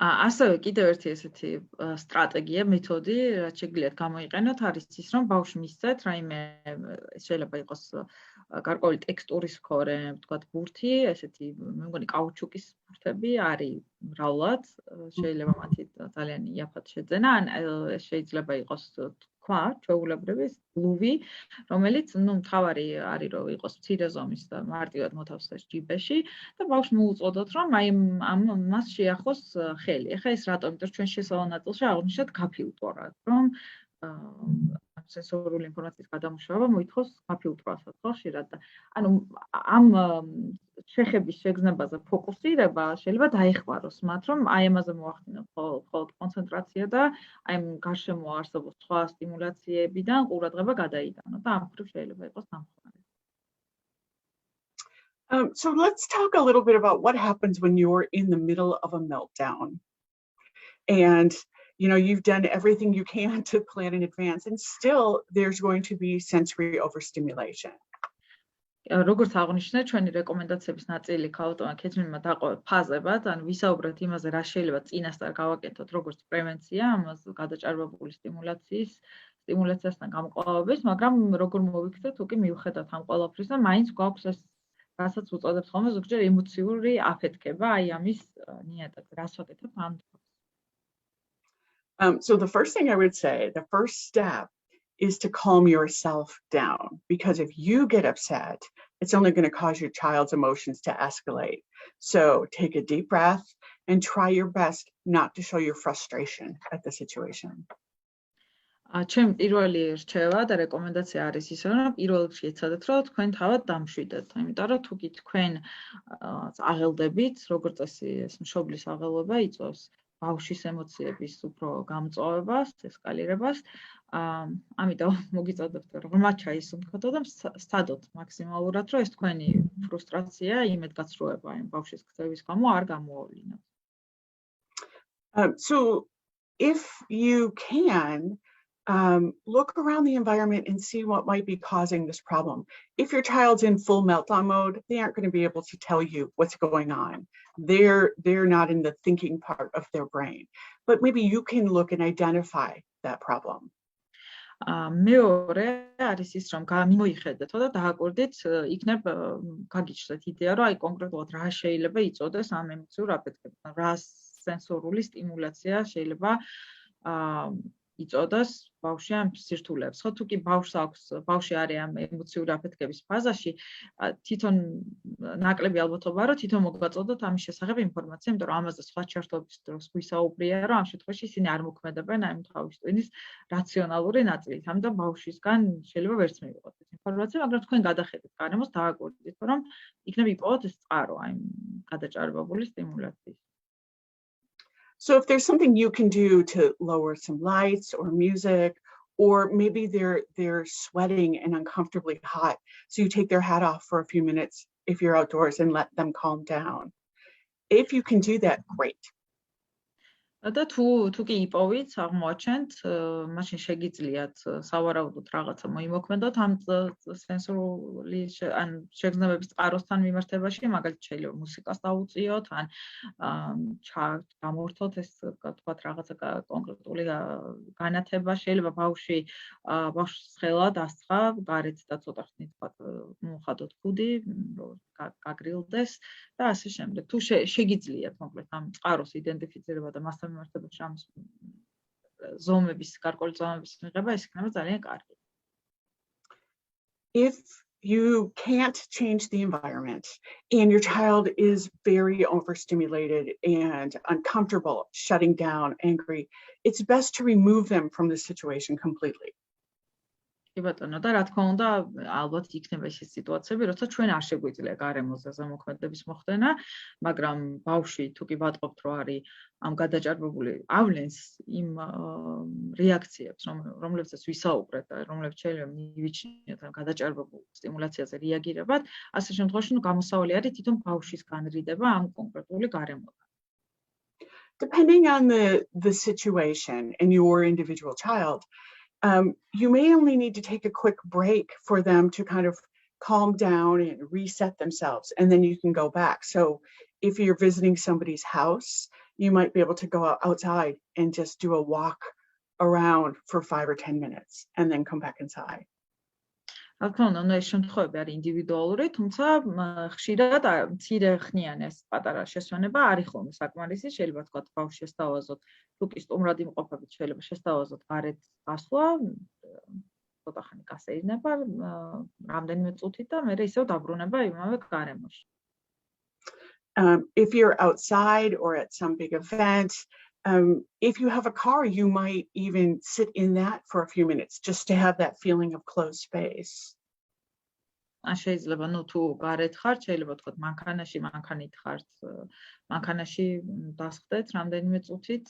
ასევე კიდევ ერთი ესეთი სტრატეგია, მეთოდი, რაც შეგიძლიათ გამოიყენოთ, არის ის, რომ ბავშვს მისცეთ რაიმე შეიძლება იყოს გარკვეული ტექსტურის მქონე, ვთქვათ, ბურთი, ესეთი, მე მგონი კაუჩუკის ბურთები არის მრავლად, შეიძლება მათი ძალიან იაფად შეძენა, ან შეიძლება იყოს თქვა, ჩვეულებრივი ლუვი, რომელიც, ну, მთავარი არის, რომ იყოს მცირე ზომის და მარტივად მოთავსდეს ჯიბეში და ბავშვს მოუწოდოთ, რომ აი მას შეახოს ხელი. ეხლა ეს რატომ? იმიტომ რომ ჩვენ შესავალ ნაწილში აღნიშნეთ გაფილტრად, რომ სენსორული ინფორმაციის გადამუშავება მოითხოვს გაფილტრასაც, ხო, ხშირად და ანუ ამ შეხების შეგრძნებაზე ფოკუსირება შეიძლება დაეხმაროს მათ, რომ აი ამაზე მოახდინოთ მხოლოდ კონცენტრაცია და აი გარშემო არსებობს სხვა სტიმულაციებიდან ყურადღება გადაიტანოთ და ამ მხრივ შეიძლება იყოს დამხმარე. So let's talk a little bit about what happens when you're in the middle of a meltdown. And you know, you've done everything you can to plan in advance, and still there's going to be sensory overstimulation. როგორც აღნიშნე, ჩვენი რეკომენდაციების ნაწილი ქალბატონმა კეთრინმა დაყო ფაზებად, ან ვისაუბრეთ იმაზე, რა შეიძლება წინასწარ გავაკეთოთ, როგორც პრევენცია, ამას გადაჭარბებული სტიმულაციასთან გამკლავების, მაგრამ როგორ მოვიქცეთ, უკვე მივხედავთ ამ ყველაფრისა, მაინც გვაქვს ეს რასაც უწოდებთ ხოლმე ზოგჯერ ემოციური აფეთქება, აი ამის ნიადაგზე, რას ვაკეთებ ამ So the first thing I would say, the first step is to calm yourself down, because if you get upset, it's only going to cause your child's emotions to escalate. So take a deep breath and try your best not to show your frustration at the situation. ჩემ პირველი რჩევა და რეკომენდაცია არის ის, რომ პირველ რიგში ეცადეთ, რომ თქვენ თავად დამშვიდეთ. იმიტომ რომ თუ კი თქვენ აღელდებით, როგორც წესი ეს მშობლის აღელვება იწვევს ბავშვის ემოციების უფრო გამწვავებას, ესკალირებას. ამიტომ მოგიწოდებთ, რომ ღრმა ჩაის უმხატო და სცადოთ მაქსიმალურად, რომ ეს თქვენი ფრუსტრაცია, იმედგაცრუება იმ ბავშვის ქცევის გამო არ გამოავლინოთ. So if you can, look around the environment and see what might be causing this problem. If your child's in full meltdown mode, they aren't going to be able to tell you what's going on. They're not in the thinking part of their brain. But maybe you can look and identify that problem. მეორე არის ის რომ მიმოიხედეთო და დააკვირდით იქნებ გაგიჩნდეთ იდეა რომ აი კონკრეტულად რა შეიძლება იწოდეს ამ ემოციურ აფეთქებასთან რა სენსორული სტიმულაცია შეიძლება იწოდოს ბავშვი ამ სირთულეებს. ხო თუ კი ბავშვი არის ამ ემოციური აფეთქების ფაზაში, თვითონ ნაკლები ალბათობა რომ თვითონ მოგაწოდოთ ამის შესახებ ინფორმაცია, იმიტომ რომ ამაზე სხვა ჩართობის დროს გვისაუბრია, რომ ამ შემთხვევაში ისინი არ მოქმედებენ აი თავის ტვინის რაციონალური ნაწილით. ამიტომ ბავშვისგან შეიძლება ვერც მივიღოთ ეს ინფორმაცია, მაგრამ თქვენ გადახედეთ გარემოს დააკვირდით, რომ იქნებ იპოვოთ ეს წყარო აი გადაჭარბებული სტიმულაციის. So if there's something you can do to lower some lights or music, or maybe they're sweating and uncomfortably hot, so you take their hat off for a few minutes if you're outdoors and let them calm down. If you can do that, great. და თუ კი იპოვით, აღმოაჩენთ, მაშინ შეგიძლიათ სავარაუდოდ რაღაცა მოიმოქმედოთ ამ სენსორული ან შეგრძნებების წყაროსთან მიმართებაში, მაგალითად შეიძლება მუსიკას დაუწიოთ, ან გამორთოთ ეს თქვათ რაღაცა კონკრეტული განათება, შეიძლება ბავშვს ხელად ასხა, გარეთ და ცოტა ხნით თქვათ მოუხადოთ ქუდი, გაგრილდეს და ასე შემდეგ. თუ შეგიძლიათ მოკლედ ამ წყაროს იდენტიფიცირება და მასთან მიმართებაში ამ ზომების, გარკვეული ზომების მიღება, ეს იქნება ძალიან კარგი. If you can't change the environment and your child is very overstimulated and uncomfortable, shutting down, angry, it's best to remove them from the situation completely. კი ბატონო, და რა თქმა უნდა, ალბათ იქნება ეს სიტუაციები, როცა ჩვენ არ შეგვიძლია გარემოზე ზემოქმედების მოხდენა, მაგრამ ბავშვი თუ კი ვატყობთ, რომ არის ამ გადაჭარბებული ავლენს იმ რეაქციებს, რომლებსაც ვისაუბრეთ და რომლებიც შეიძლება მივიჩნიოთ ამ გადაჭარბებულ სტიმულაციაზე რეაგირებად, ასე შემთხვევაში გამოსავალი არის თვითონ ბავშვის განრიდება ამ კონკრეტული გარემოდან. Depending on the situation and your individual child, you may only need to take a quick break for them to kind of calm down and reset themselves, and then you can go back. So if you're visiting somebody's house, you might be able to go outside and just do a walk around for 5 or 10 minutes and then come back inside. რა თქმა უნდა, ეს შემთხვევები არის ინდივიდუალური, თუმცა ხშირად მცირე ხნიანი ეს პატარა შესვენება არის ხოლმე საკმარისი, შეიძლება თქვა ბავშვს შესთავაზოთ, თუ კი სტუმრად იმყოფებით, შეიძლება შესთავაზოთ გარეთ გასვლა, ცოტა ხანი გასეირნება, რამდენიმე წუთით და მერე ისევ დაბრუნება იმავე გარემოში. If you're outside or at some big event, if you have a car, you might even sit in that for a few minutes just to have that feeling of closed space. შეიძლება თუ გარეთ ხართ, შეიძლება თქვა მანქანით ხართ, მანქანაში დასხდეთ რამდენიმე წუთით.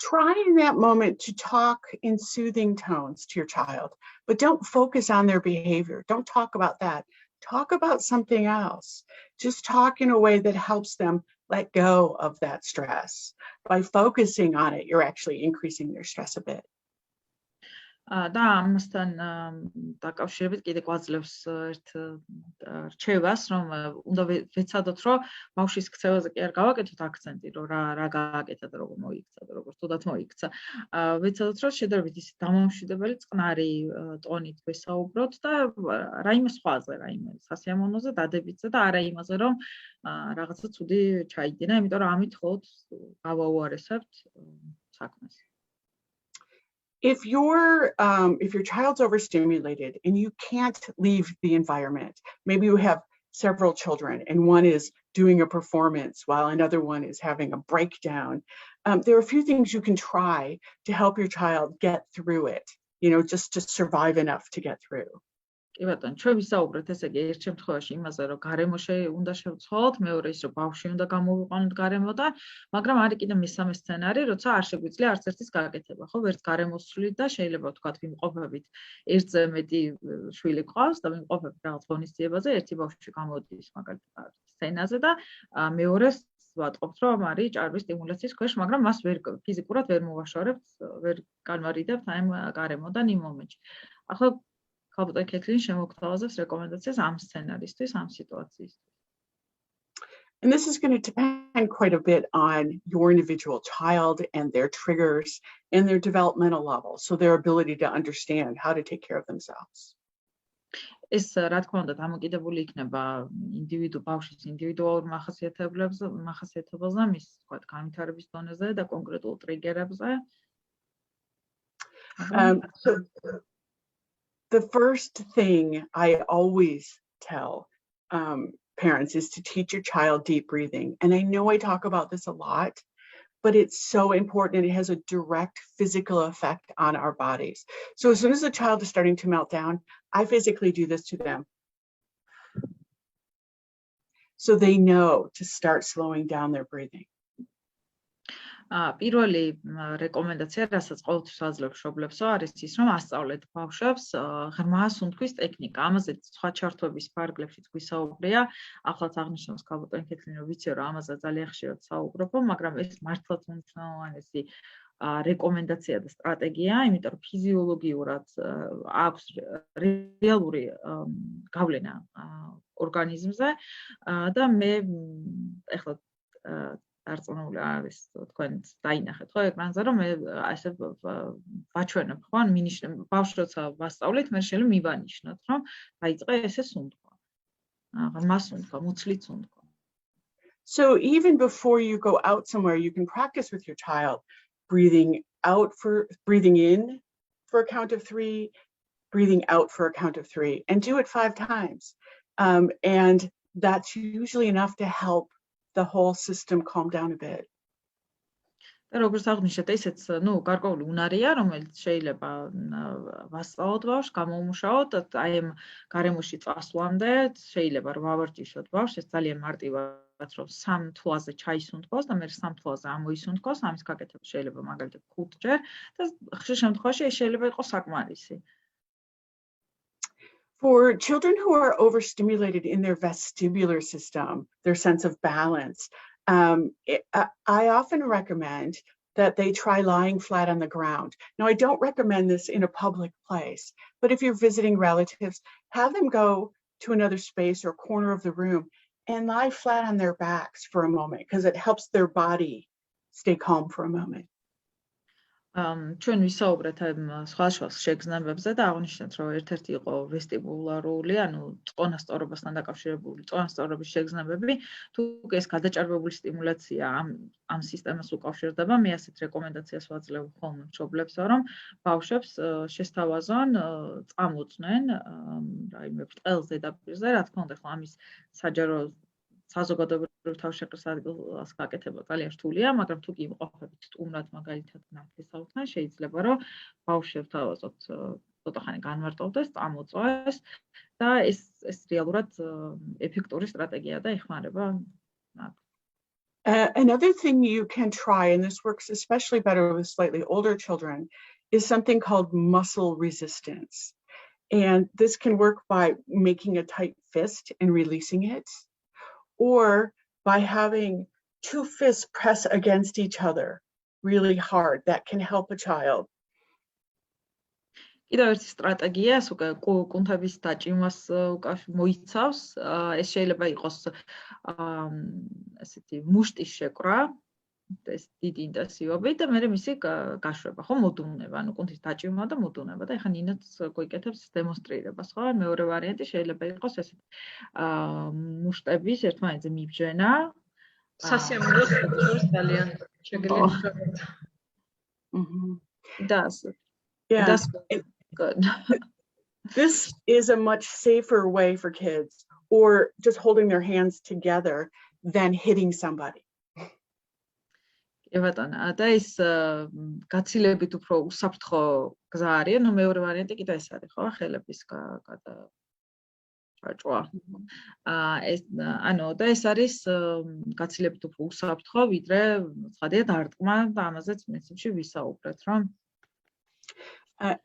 Try in that moment to talk in soothing tones to your child, but don't focus on their behavior. Don't talk about that. Talk about something else. Just talk in a way that helps them let go of that stress. By focusing on it, you're actually increasing their stress a bit. და ამასთან დაკავშირებით კიდე გვაძლევს ერთ რჩევას, რომ უნდა ვეცადოთ, რომ ბავშვის ქცევაზე კი არ გავაკეთოთ აქცენტი, რომ რა გააკეთა და როგორ მოიქცა და როგორ თუდად მოიქცა. ვეცადოთ, რომ შედარებით ისე დამამშვიდებელი, წყნარი ტონით ვესაუბროთ და რაიმე სხვაზე, რაიმე სასიამოვნოზე, დადებითზე და არა იმაზე, რომ რაღაცა ცუდი ჩაიდინა, იმიტომ რომ ამით ხოლმე გავაუარესებთ საქმეს. If your child's overstimulated and you can't leave the environment, maybe you have several children and one is doing a performance while another one is having a breakdown, there are a few things you can try to help your child get through it, just to survive enough to get through. კი ბატონო, ჩვენ ვისაუბრეთ ესე იგი ერთ შემთხვევაში იმაზე, რომ გარემო უნდა შევცვალოთ, მეორე ის რომ ბავშვი უნდა გამოვიყვანოთ გარემოდან, მაგრამ არის კიდე მესამე სცენარი, როცა არ შეგვიძლია არც ერთის გაკეთება, ხო, ვერც გარემოსვლით და შეიძლება ვთქვათ, ვიმყოფებით ერთზე მეტი შვილი ყავს და ვიმყოფებით რაღაც ღონისძიებაზე, ერთი ბავშვი გამოდის მაგალითად სცენაზე და მეორეს ვატყობთ, რომ არის ჭარბის სტიმულაციის ქვეშ, მაგრამ მას ვერ ფიზიკურად ვერ მოვაშორებთ, ვერ განვარიდებთ აი ამ გარემოდან იმ მომენტში. ახლა ქალბატონი ქეთლინი შემოგთავაზებს რეკომენდაციას ამ სცენარისთვის, ამ სიტუაციისთვის. And this is going to depend quite a bit on your individual child and their triggers and their developmental level, so their ability to understand how to take care of themselves. ეს რა თქმა უნდა დამოკიდებული იქნება ბავშვის ინდივიდუალურ მახასიათებელზე, მის თქვათ განვითარების დონეზე და კონკრეტულ ტრიგერებზე. So the first thing I always tell parents is to teach your child deep breathing. And I know I talk about this a lot, but it's so important and it has a direct physical effect on our bodies. So as soon as the child is starting to melt down, I physically do this to them. So they know to start slowing down their breathing. პირველი რეკომენდაცია, რასაც ყოველთვის ვაძლევ მშობლებსო, არის ის, რომ ასწავლეთ ბავშვებს ღრმა სუნთქვის ტექნიკა. ამაზე სხვა ჩართვების ფარგლებშიც გვისაუბრია. ახლაც აღნიშნავს ქალბატონი ქეთლინი, ვიცი რომ ამაზე ძალიან ხშირად საუბრობ, მაგრამ ეს მართლაც უმნიშვნელოვანესი რეკომენდაცია და სტრატეგია, იმიტომ რომ ფიზიოლოგიურად აქვს რეალური გავლენა ორგანიზმზე და მე ეხლა არწმუნებული არის თქვენ დაინახეთ ხო ეკრანზე რომ მე ასე ვაჩვენებ ხო ან მინიშნებ ბავშვს როცა ვასწავლეთ მე შეიძლება მივანიშნოთ რომ დაიწყე ესე სუნთქვა ღრმა სუნთქვა მუცლი სუნთქვა. So even before you go out somewhere you can practice with your child breathing in for a count of 3, breathing out for a count of 3 and do it 5 times. And that's usually enough to help the whole system calm down a bit. და როგორც აღნიშნეთ, ესეც, გარკვეული უნარია, რომელიც შეიძლება ვასწავლოთ ბავშვს, გამოუმუშაოთ, აი ამ გარემოში წასვლამდე, შეიძლება რომ ვავარჯიშოთ ბავშვს, ეს ძალიან მარტივად, რომ 3 თვალზე ჩაისუნთქოს და მე 3 თვალზე ამოისუნთქოს, ამის გაკეთება შეიძლება მაგალითად 5 ჯერ და ხშირ შემთხვევაში ეს შეიძლება იყოს sakmarisi. For children who are overstimulated in their vestibular system, their sense of balance, I often recommend that they try lying flat on the ground. Now, I don't recommend this in a public place, but if you're visiting relatives, have them go to another space or corner of the room and lie flat on their backs for a moment because it helps their body stay calm for a moment. ჩვენ ვისაუბრეთ ამ სხვადასხვა შეგრძნებებზე და აღნიშნეთ, რომ ერთ-ერთი იყო ვესტიბულარული, ანუ წონასწორობასთან დაკავშირებული წონასწორობის შეგრძნებები. თუ ეს გადაჭარბებული სტიმულაცია ამ სისტემას უკავშირდება, მე ასეთ რეკომენდაციას ვაძლევ ხოლმე მშობლებსო, რომ ბავშვებს შესთავაზონ წამოწნენ, რაიმე ბრჭყელ ზედაპირზე, რა თქმა უნდა, ახლა ამის საჯარო საზოგადოებრივ თავშეყრის ადგილას გაკეთება ძალიან რთულია, მაგრამ თუ კი იმყოფებით სტუმრად მაგალითად ნათლისაუთან, შეიძლება რომ ბავშვი შევთავაზოთ ცოტა ხანი განმარტოვდეს, წამოწვეს და ეს რეალურად ეფექტური სტრატეგია და ეხმარება. Another thing you can try, and this works especially better with slightly older children, is something called muscle resistance. And this can work by making a tight fist and releasing it, or by having 2 fists press against each other really hard. That can help a child. კიდევ ერთი სტრატეგია, ეს უკვე კუნთების დაჭიმას მოიცავს. ეს შეიძლება იყოს ესეთი მუშტის შეკრა, ეს დიდი ინტენსივობით და მე მისი გაშვება, ხო, მოდუნება, ანუ კუნთის დაჭიმა და მოდუნება და ეხლა ნინოც გვიკეთებს დემონსტრირებას, ხო? მეორე ვარიანტი შეიძლება იყოს ესეთი მუშტების ერთმანეთზე მიბჯენა. სასიამოვნოა, შორის ძალიან შეგრილი. That's good. This is a much safer way for kids, or just holding their hands together than hitting somebody. ევატანა და ეს გაცილებით უფრო უსაფრთხო გზა არის, ანუ მეორე ვარიანტი კიდე ეს არის, ხო, ხელების გადაჭრა. ეს ანუ და ეს არის გაცილებით უფრო უსაფრთხო, ვიდრე ცხადია დარტყმა და ამაზეც პრინციპში ვისაუბრეთ, რომ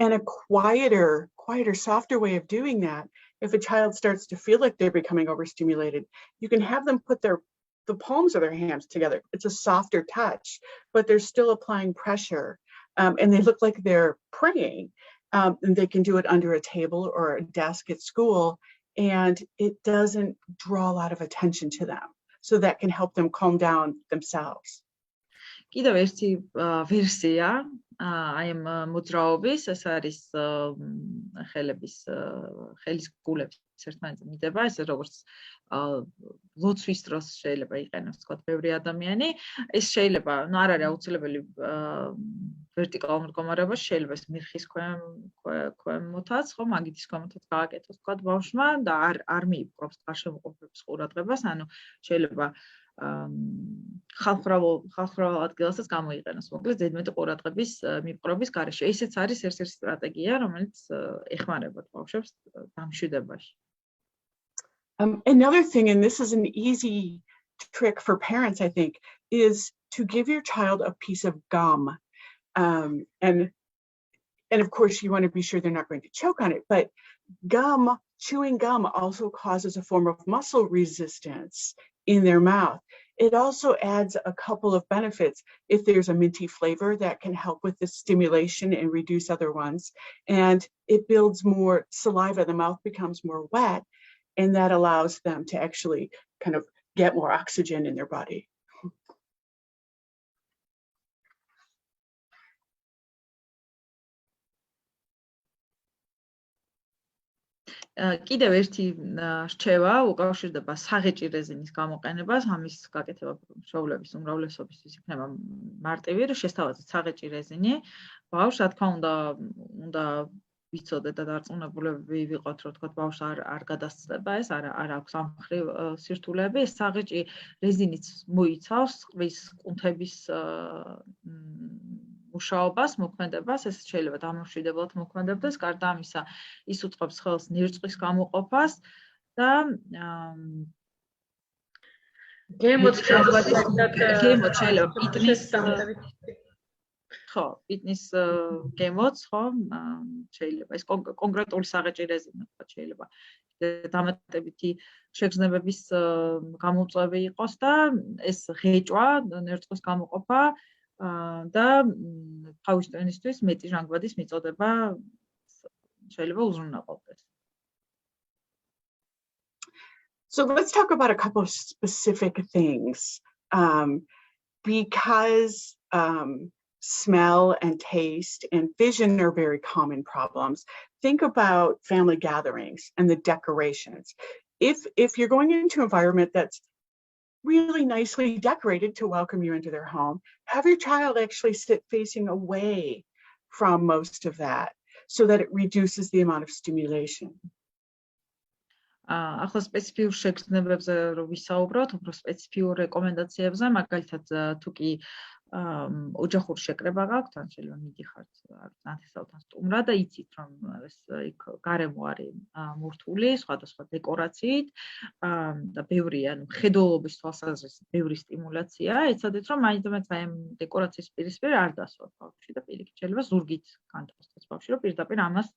and a quieter, softer way of doing that, if a child starts to feel like they're becoming overstimulated, you can have them put their the palms of their hands together. It's a softer touch, but they're still applying pressure. And they look like they're praying. And they can do it under a table or a desk at school, and it doesn't draw a lot of attention to them. So that can help them calm down themselves. კიდევ ერთი ვერსია აი ამ მოძრაობის, ეს არის ხელის გულების ერთმანეთზე მიდება, ესე როგორც ლოცვის დროს შეიძლება იყენოს თქვა ბევრი ადამიანი. ეს შეიძლება, ну არ არის აუცილებელი ვერტიკალურ მდგომარეობაში, შეიძლება ეს მირხის ქვემოთაც, ხო, მაგითის ქვემოთაც გააკეთოს თქვა ბავშვმა და არ მიიპყრობს გარშემოყოფების ყურადღებას, ანუ შეიძლება ხალხმრავალ ადგილასაც გამოიყენოს, მოკლედ ზედმეტი ყურადღების მიპყრობის გარეშე. ესეც არის ერთ-ერთი სტრატეგია, რომელიც ეხმარება ბავშვებს დამშვიდებაში. Another thing, and this is an easy trick for parents, I think, is to give your child a piece of gum. And of course, you want to be sure they're not going to choke on it, but chewing gum also causes a form of muscle resistance in their mouth. It also adds a couple of benefits. If there's a minty flavor, that can help with the stimulation and reduce other ones. And it builds more saliva. The mouth becomes more wet, and that allows them to actually kind of get more oxygen in their body. კიდევ ერთი რჩევა უკავშირდება საღეჭი რეზინის გამოყენებას, ამის გაკეთება მშობლების უმრავლესობისთვის იქნება მარტივი, რომ შესთავაზეთ საღეჭი რეზინი. ბავშვს, რა თქმა უნდა ვიცოდეთ და დარწმუნებულები ვიყოთ, რომ თქვა ბავშვს არ გადასწრება ეს, არ აქვს ამხრივ სირთულეები. ეს საღეჭი რეზინიც მოიცავს ყბის კუნთების მუშაობას, მოქმედებას, ეს შეიძლება დამამშვიდებლად მოქმედებდეს. გარდა ამისა, ის უწყობს ხელს ნირწყვის გამოყოფას და გემოც შეიძლება პიტნის გემოც, ხო, შეიძლება ეს კონკრეტული საღეჭი რეზინი, ხო, შეიძლება დამატებითი შეგრძნებების გამომწვევი იყოს და ეს ღეჭვა, ნერწყვის გამოყოფა და თავის ტვინისთვის მეტი ჟანგბადის მიწოდება შეიძლება უზრუნველყოფდეს. So let's talk about a couple of specific things. Because smell and taste and vision are very common problems, think about family gatherings and the decorations. If you're going into an environment that's really nicely decorated to welcome you into their home, have your child actually sit facing away from most of that so that it reduces the amount of stimulation. ახლა სპეციფიურ შეგრძნებებზე რომ ვისაუბროთ, უფრო სპეციფიურ რეკომენდაციებზე, მაგალითად თუ კი ოჯახური შეკრება გაქვთ, ან შეიძლება მიდიხართ ნათესავთან სტუმრად და იცით, რომ ეს იქ გარემო არის მორთული, სხვადასხვა დეკორაციით და ბევრი, ანუ მხედველობის თვალსაზრისით ბევრი სტიმულაცია, ეცადეთ, რომ მაინც აი ამ დეკორაციის პირისპირ არ დასვათ ბავშვი და პირიქით შეიძლება ზურგით განთავსდეს ბავშვი, რომ პირდაპირ ამას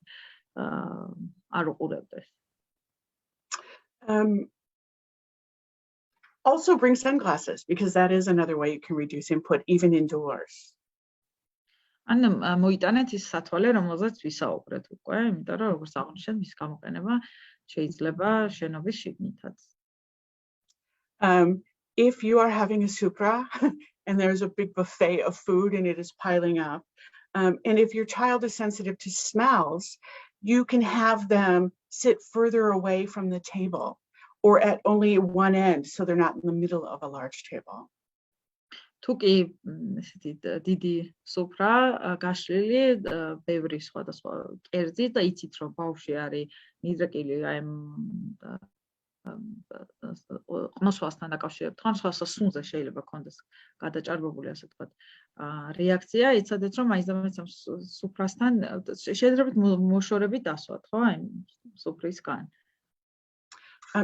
არ უყურებდეს. Also bring sunglasses, because that is another way you can reduce input even indoors. ან მოიტანეთ ის სათვალე, რომელზეც ვისაუბრეთ უკვე, იმიტომ რომ როგორც აღნიშნეთ, მის გამოყენება შეიძლება შენობის შიგნითაც. If you are having a supra and there's a big buffet of food and it is piling up, and if your child is sensitive to smells, you can have them sit further away from the table or at only one end so they're not in the middle of a large table. თუ კი ესეთი დიდი სუფრა გაშლილი ბევრი სხვადასხვა კერძით და იცით რომ ბავშვი არის მიდრეკილი აი ყნოსვასთან დაკავშირებით, ხან სხვა სუნზე შეიძლება კონდეს გადაჭარბებული ასე ვთქვათ რეაქცია, იცადეთ რომ აი ამ სუფრასთან შეიძლება მოშორებით დასვათ, ხო, აი სუფრისგან.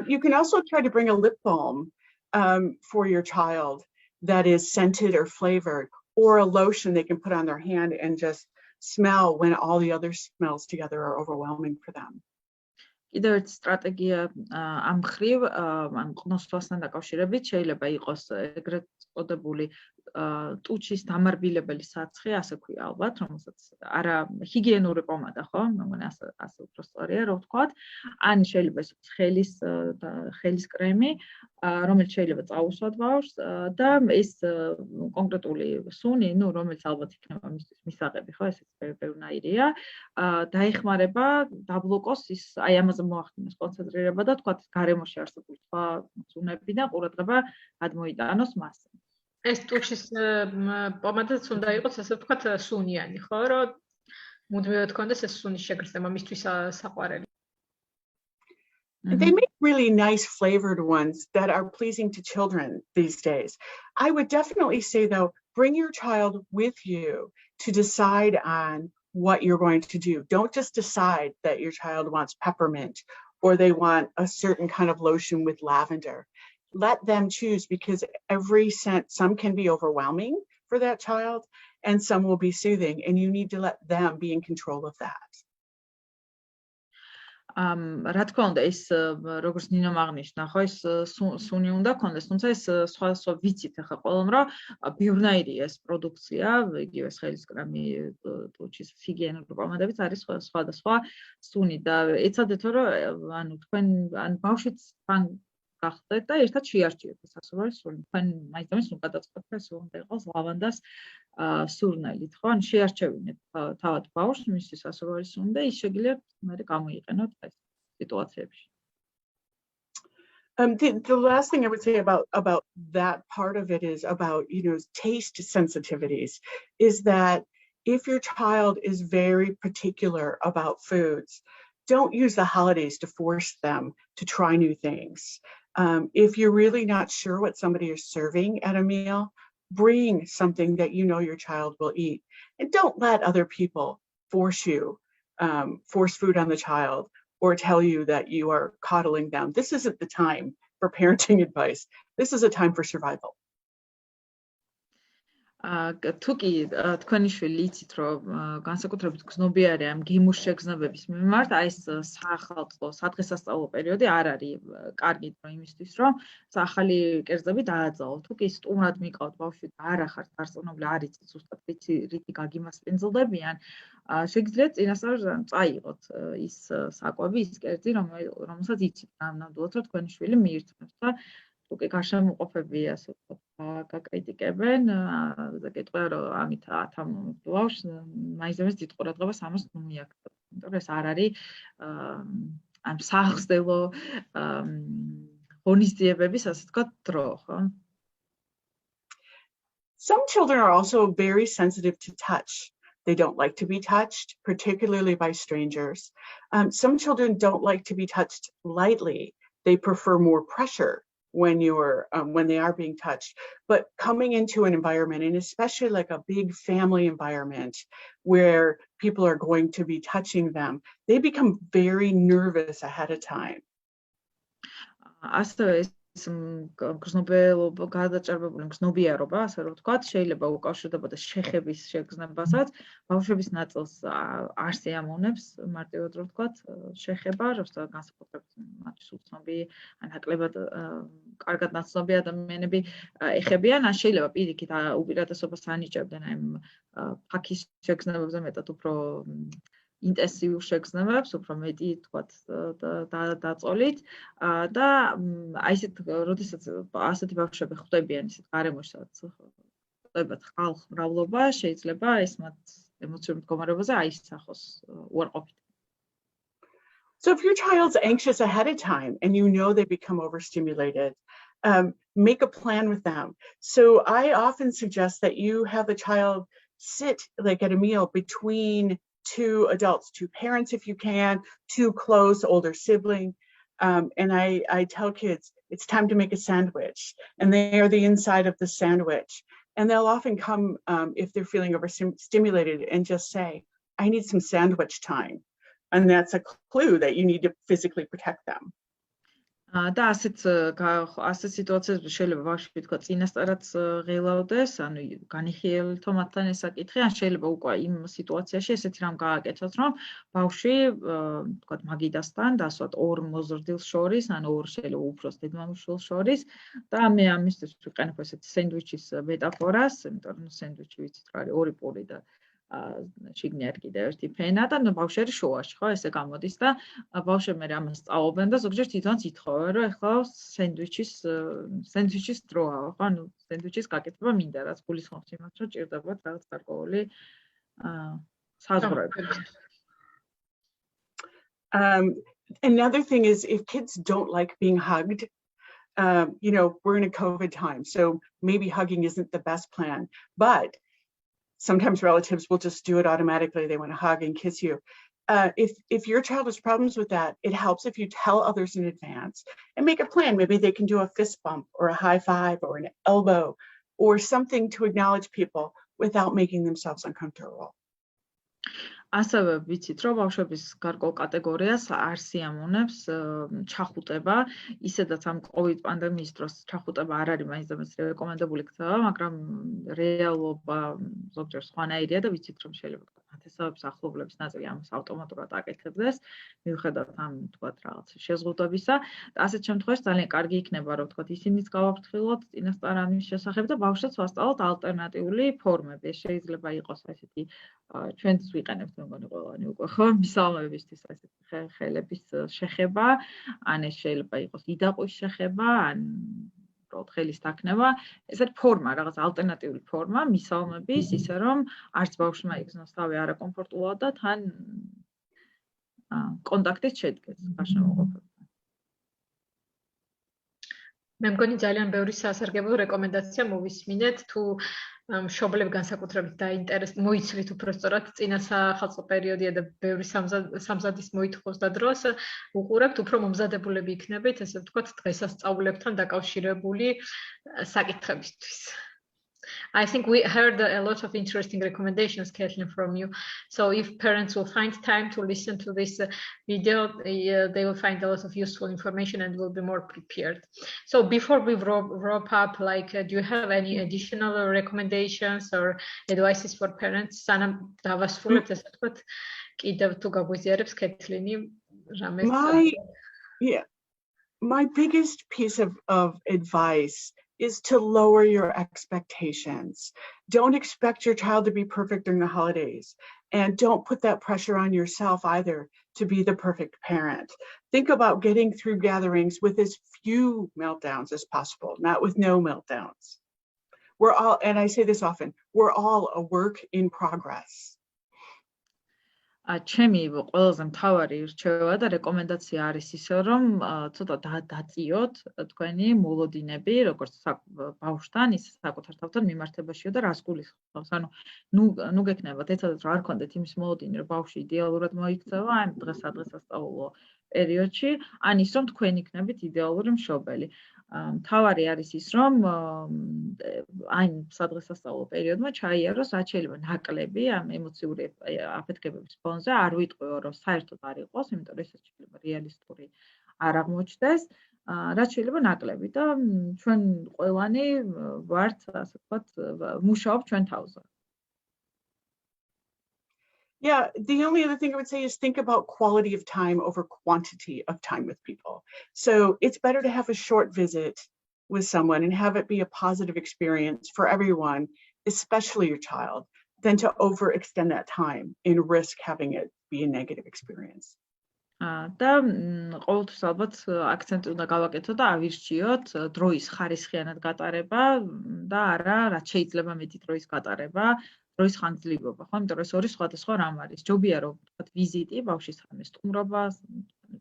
You can also try to bring a lip balm for your child that is scented or flavored, or a lotion they can put on their hand and just smell when all the other smells together are overwhelming for them. კიდევ ერთი სტრატეგია ამ მხრივ ან ყნოსვასთან დაკავშირებით შეიძლება იყოს ეგრეთ წოდებული ტუჩის დამარბილებელი საცხი, ასე ქვია ალბათ, რომელსაც არა ჰიგიენური პომადა, ხო? მეგონი ასე უფრო სწორია, რო ვთქვათ. ან შეიძლება ეს ხელის კრემი, რომელიც შეიძლება წაუსვათ ბავშვს და ეს კონკრეტული სუნი, რომელიც ალბათ იქნება მისთვის მისაღები, ხო, ესეც ბევრნაირია, დაეხმარება დაბლოკოს ის აი ამაზე მოახდინოს კონცენტრირება და თქვათ გარემოში არსებული სხვა სუნებიდან ყურადღება გადმოიტანოს მასზე. ეს ტუჩის პომადაც უნდა იყოს, ასე ვთქვათ, სუნიანი, ხო, რომ მუდმივად ქონდეს ეს სუნის შეგრძნება მისთვის საყვარელი. They make really nice flavored ones that are pleasing to children these days. I would definitely say, though, bring your child with you to decide on what you're going to do. Don't just decide that your child wants peppermint or they want a certain kind of lotion with lavender. Let them choose, because every scent, some can be overwhelming for that child and some will be soothing, and you need to let them be in control of that. რა თქმა უნდა, ეს როგორც ნინომ აღნიშნა, ხო, ეს სუნი უნდა კონდეს, თუმცა ეს სხვადასხვა ვიცით ახლა ყველამ, რომ ბევრნაირია ეს პროდუქცია, იგივე ხელის კრემი, ტუჩის ჰიგიენური პომადებიც არის სხვადასხვა სუნი და ეცადეთ, რომ ანუ თქვენ ან ბავშვიც თან გახდეთ და ერთად შეარჩიეთ ეს სასურველი სუნი. თქვენ მაინც გადაწყობთ, ეს უნდა იყოს ლავანდას სურნელით, ხო? ან შეარჩევინეთ თავად ბავშვს მისი სასურველი სუნი და ის შეგიძლიათ მერე გამოიყენოთ ეს სიტუაციებში. The last thing I would say about that part of it is about, taste sensitivities, is that if your child is very particular about foods, don't use the holidays to force them to try new things. If you're really not sure what somebody is serving at a meal, bring something that you know your child will eat. And don't let other people force food on the child or tell you that you are coddling them. This isn't the time for parenting advice. This is a time for survival. თუ კი თქვენი შვილი იცით, რომ განსაკუთრებით გზნობიარე ამ გემოს შეგრძნებების მიმართ, აი ეს საახალწლო სადღესასწაულო პერიოდი არ არის კარგი დრო იმისთვის, რომ ახალი კერძები დააძალო. თუ კი სტუმრად მიყავთ ბავშვი და არ ახართ დარწმუნებული, არ იცით ზუსტად რითი გაგიმასპინძლდებიან, შეგიძლიათ წინასწარ წაიღოთ ის საკვები, ის კერძი, რომელსაც იცით ნამდვილად, რომ თქვენი შვილი მიირთმევს და უკვე გარშემოყოფები ასე ვთქვათ გაკრიტიკებენ და გეტყვია რომ ამით ათამბავს მაინც დიდ ყურადღებას ამას მიაქცევთ. იმიტომ რომ ეს არ არის ამ სახლსდელო ღონისძიებების ასე ვთქვათ დრო, ხო? Some children are also very sensitive to touch. They don't like to be touched, particularly by strangers. Some children don't like to be touched lightly. They prefer more pressure when they are being touched. But coming into an environment, and especially like a big family environment where people are going to be touching them, they become very nervous ahead of time. გრძნობელობა, გადაჭარბებული გრძნობიარობა, ასე რომ ვთქვათ, შეიძლება უკავშირდებოდეს შეხების შეგრძნებასაც. ბავშვების ნაწილს არ სიამოვნებს, მარტივად რომ ვთქვათ, შეხება, როცა განსაკუთრებით მათთვის უცნობი, ან ნაკლებად კარგად ნაცნობი ადამიანები ეხებიან, ან შეიძლება პირიქით უპირატესობას ანიჭებდნენ აი ფაქის შეგრძნებებზე მეტად უფრო ინტენსიურ შეგრძნებებს, უფრო მეტი თქვათ დაწოლით და აი ესეთ როდესაც ასეთი ბავშვები ხვდებიან ისეთ გარემოში, სადაც ხვდებათ ხალხმრავლობა, შეიძლება ეს მათ ემოციურ მდგომარეობაზე აისახოს უარყოფით. So if your child's anxious ahead of time and you know they become overstimulated, make a plan with them. So I often suggest that you have a child sit like at a meal between two adults, two parents if you can, two close older sibling. And I tell kids, it's time to make a sandwich. And they are the inside of the sandwich. And they'll often come, if they're feeling overstimulated, and just say, I need some sandwich time. And that's a clue that you need to physically protect them. და ასეთ სიტუაციებში შეიძლება ბავშვი თქვა წინასწარაც ღელავდეს, ანუ განიხიელთო მათთან ეს საკითხი, ან შეიძლება უკვე იმ სიტუაციაში ესეთი რამ გააკეთოთ, რომ ბავშვი თქვა მაგიდასთან დასვათ ორ მოზრდილს შორის, ანუ ორ შეიძლება უფროს დედმამიშვილს შორის და მე ამისთვის ვიყენებ ესეთი სენდვიჩის მეტაფორას, იმიტომ რომ სენდვიჩი ვიცით რა არის, ორი პური და შიგნი არის კიდევ ერთი ფენა და ბავშვი არის შუაში, ხო, ესე გამოდის და ბავშვები ამას სწავლობენ და ზოგჯერ თვითონაც ითხოვენ, რომ ეხლა სენდვიჩის დროა, ხო, ანუ სენდვიჩის გაკეთება მინდა, რაც გულისხმობს იმას, რომ ჭირდებათ რაღაც გარკვეული საზღვრები. Another thing is if kids don't like being hugged, we're in a COVID time, so maybe hugging isn't the best plan, but sometimes relatives will just do it automatically. They want to hug and kiss you. If your child has problems with that, it helps if you tell others in advance and make a plan. Maybe they can do a fist bump or a high five or an elbow or something to acknowledge people without making themselves uncomfortable. ასევე ვიცით, რომ ბავშვების გარკვეულ კატეგორიას არ სიამოვნებს ჩახუტება, ისედაც ამ COVID პანდემიის დროს ჩახუტება არ არის მაინც და მაინც რეკომენდებული ქცევა, მაგრამ რეალობა ზოგჯერ სხვანაირია და ვიცით, რომ შეიძლება ნათესავების ახლობლების ნაწილი ამას ავტომატურად აკეთებდეს, მიუხედავად ამ თქვათ რაღაც შეზღუდვებისა. ასეთ შემთხვევაში ძალიან კარგი იქნება, რომ თქვათ ისინიც გავაფრთხილოთ წინასწარ ამის შესახებ და ბავშვებს ვასწავლოთ ალტერნატიული ფორმები. ეს შეიძლება იყოს ესეთი ჩვენც ვიყენებთ მეგონი ყველანი უკვე ხო მისალმებისთვის ასეთი ხელების შეხება, ან ეს შეიძლება იყოს იდაყვის შეხება, ან უბრალოდ ხელის დაქნება. ეს არის ფორმა, რაღაც ალტერნატიული ფორმა მისალმების, ისე რომ არც ბავშვმა იქნას თავი არაკომფორტულად და თან კონტაქტით შედგეს გაშემოყოფებთან. მე მგონი ძალიან ბევრი სასარგებლო რეკომენდაცია მოვისმინეთ თუ მშობლები განსაკუთრებით მოიცვლით უпростоრად წინა სახალხო პერიოდია და ბევრი სამზადის მოითხოვს და დროს უყურებთ უფრო მომზადებულები იქნებით, ესე ვთქვათ, დღესასწაულებთან დაკავშირებული საკითხებისთვის. I think we heard a lot of interesting recommendations, Kathleen, from you. So if parents will find time to listen to this video, they will find a lot of useful information and will be more prepared. So before we wrap up, do you have any additional recommendations or advices for parents? My biggest piece of advice is to lower your expectations. Don't expect your child to be perfect during the holidays, and don't put that pressure on yourself either to be the perfect parent. Think about getting through gatherings with as few meltdowns as possible, not with no meltdowns. We're all, and I say this often, we're all a work in progress. ჩემი ყველაზე მთავარი რჩევა და რეკომენდაცია არის ისე, რომ ცოტა დაწიოთ თქვენი მოლოდინები, როგორც ბავშვთან, ისე საკუთარ თავთან მიმართებაშიო და რას გულისხმობს. ანუ ნუ გექნებათ ეცადეთ რა არ გქონდეთ იმის მოლოდინი, რომ ბავშვი იდეალურად მოიქცევა ამ დღესასწაულო პერიოდში, ან ის რომ თქვენ იქნებით იდეალური მშობელი. მთავარი არის ის, რომ აი სადღესასწაულო პერიოდმა ჩაიაროს რაც შეიძლება ნაკლები ამ ემოციური აფეთქებების ფონზე, არ ვიტყვიო, რომ საერთოდ არ იყოს, იმიტომ რომ ეს შეიძლება რეალისტური არ აღმოჩნდეს, რაც შეიძლება ნაკლები და ჩვენ ყველანი ვართ, ასე ვთქვათ, მუშაობთ ჩვენ თავზე. Yeah, the only other thing I would say is think about quality of time over quantity of time with people. So it's better to have a short visit with someone and have it be a positive experience for everyone, especially your child, than to overextend that time and risk having it be a negative experience. და ყოველთვის ალბათ აქცენტი უნდა გავაკეთოთ და ავირჩიოთ დროის ხარისხიანად გატარება და არა რაც შეიძლება მეტი დროის გატარება. დროის ხანგრძლივობა, ხო? იმიტომ რომ ეს ორი სხვადასხვა რამ არის. ჯობია რომ ვთქვათ ვიზიტი ბავშვის ხანს სტუმრობა,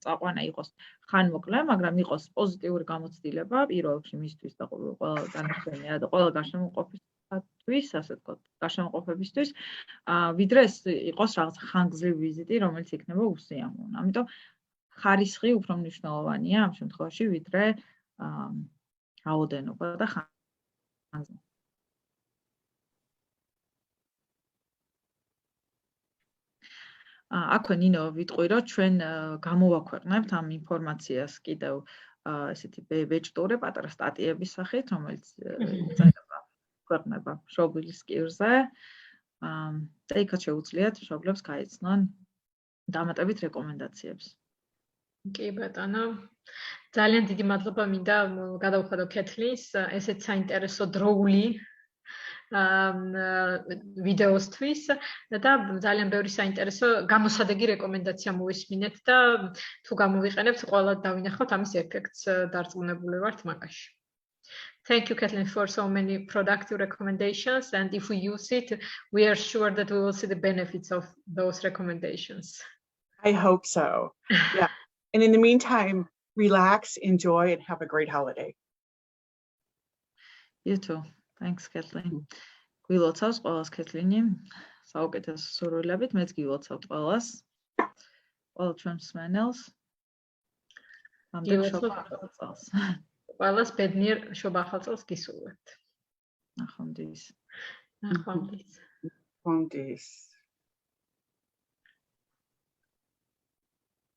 წაყვანა იყოს ხანმოკლე, მაგრამ იყოს პოზიტიური გამოცდილება პირველში მისთვის და ყველა განათებია და ყველა გარშემოყოფისთვის, ასე ვთქვათ, გარშემოყოფებისთვის, ვიდრე ეს იყოს რაღაც ხანგრძლივი ვიზიტი, რომელიც იქნება უსიამოვნო. ამიტომ ხარისხი უფრო მნიშვნელოვანია ამ შემთხვევაში, ვიდრე რაოდენობა და ხანგრძლივობა. აქვე ნინო ვიტყვი, რომ ჩვენ გამოვაქვეყნებთ ამ ინფორმაციას კიდევ ესეთი ბეჭდური პატარა სტატიების სახით, რომელიც იწერება ქვეყნება მშობლის კირზე. და იქაც შეუძლიათ მშობლებს გაიცნონ დამატებით რეკომენდაციებს. კი ბატონო. ძალიან დიდი მადლობა მინდა გადავხადო კეთლის ესეთ საინტერესო დროული ვიდეოსთვის და ძალიან ბევრი საინტერესო გამოსადეგი რეკომენდაცია მოვისმინეთ და თუ გამოვიყენებთ, ყველა დავინახავთ ამის ეფექტს დარწმუნებული ვართ მაგაში. Thank you, Kathleen, for so many productive recommendations. And if we use it, we are sure that we will see the benefits of those recommendations. I hope so. Yeah. And in the meantime, relax, enjoy, and have a great holiday. You too. Thanks, Kathleen. გვილოცავს ყველას კეთლინი. საუკეთესო სურვილებით, მეც გილოცავთ ყველას. ყველა ჩვენს მსმენელს. ამდენ შობახალ წელს. ყველას ბედნიერ შობახალ წელს გისურვებთ. ნახვამდის. ნახვამდის. Nahwamdis.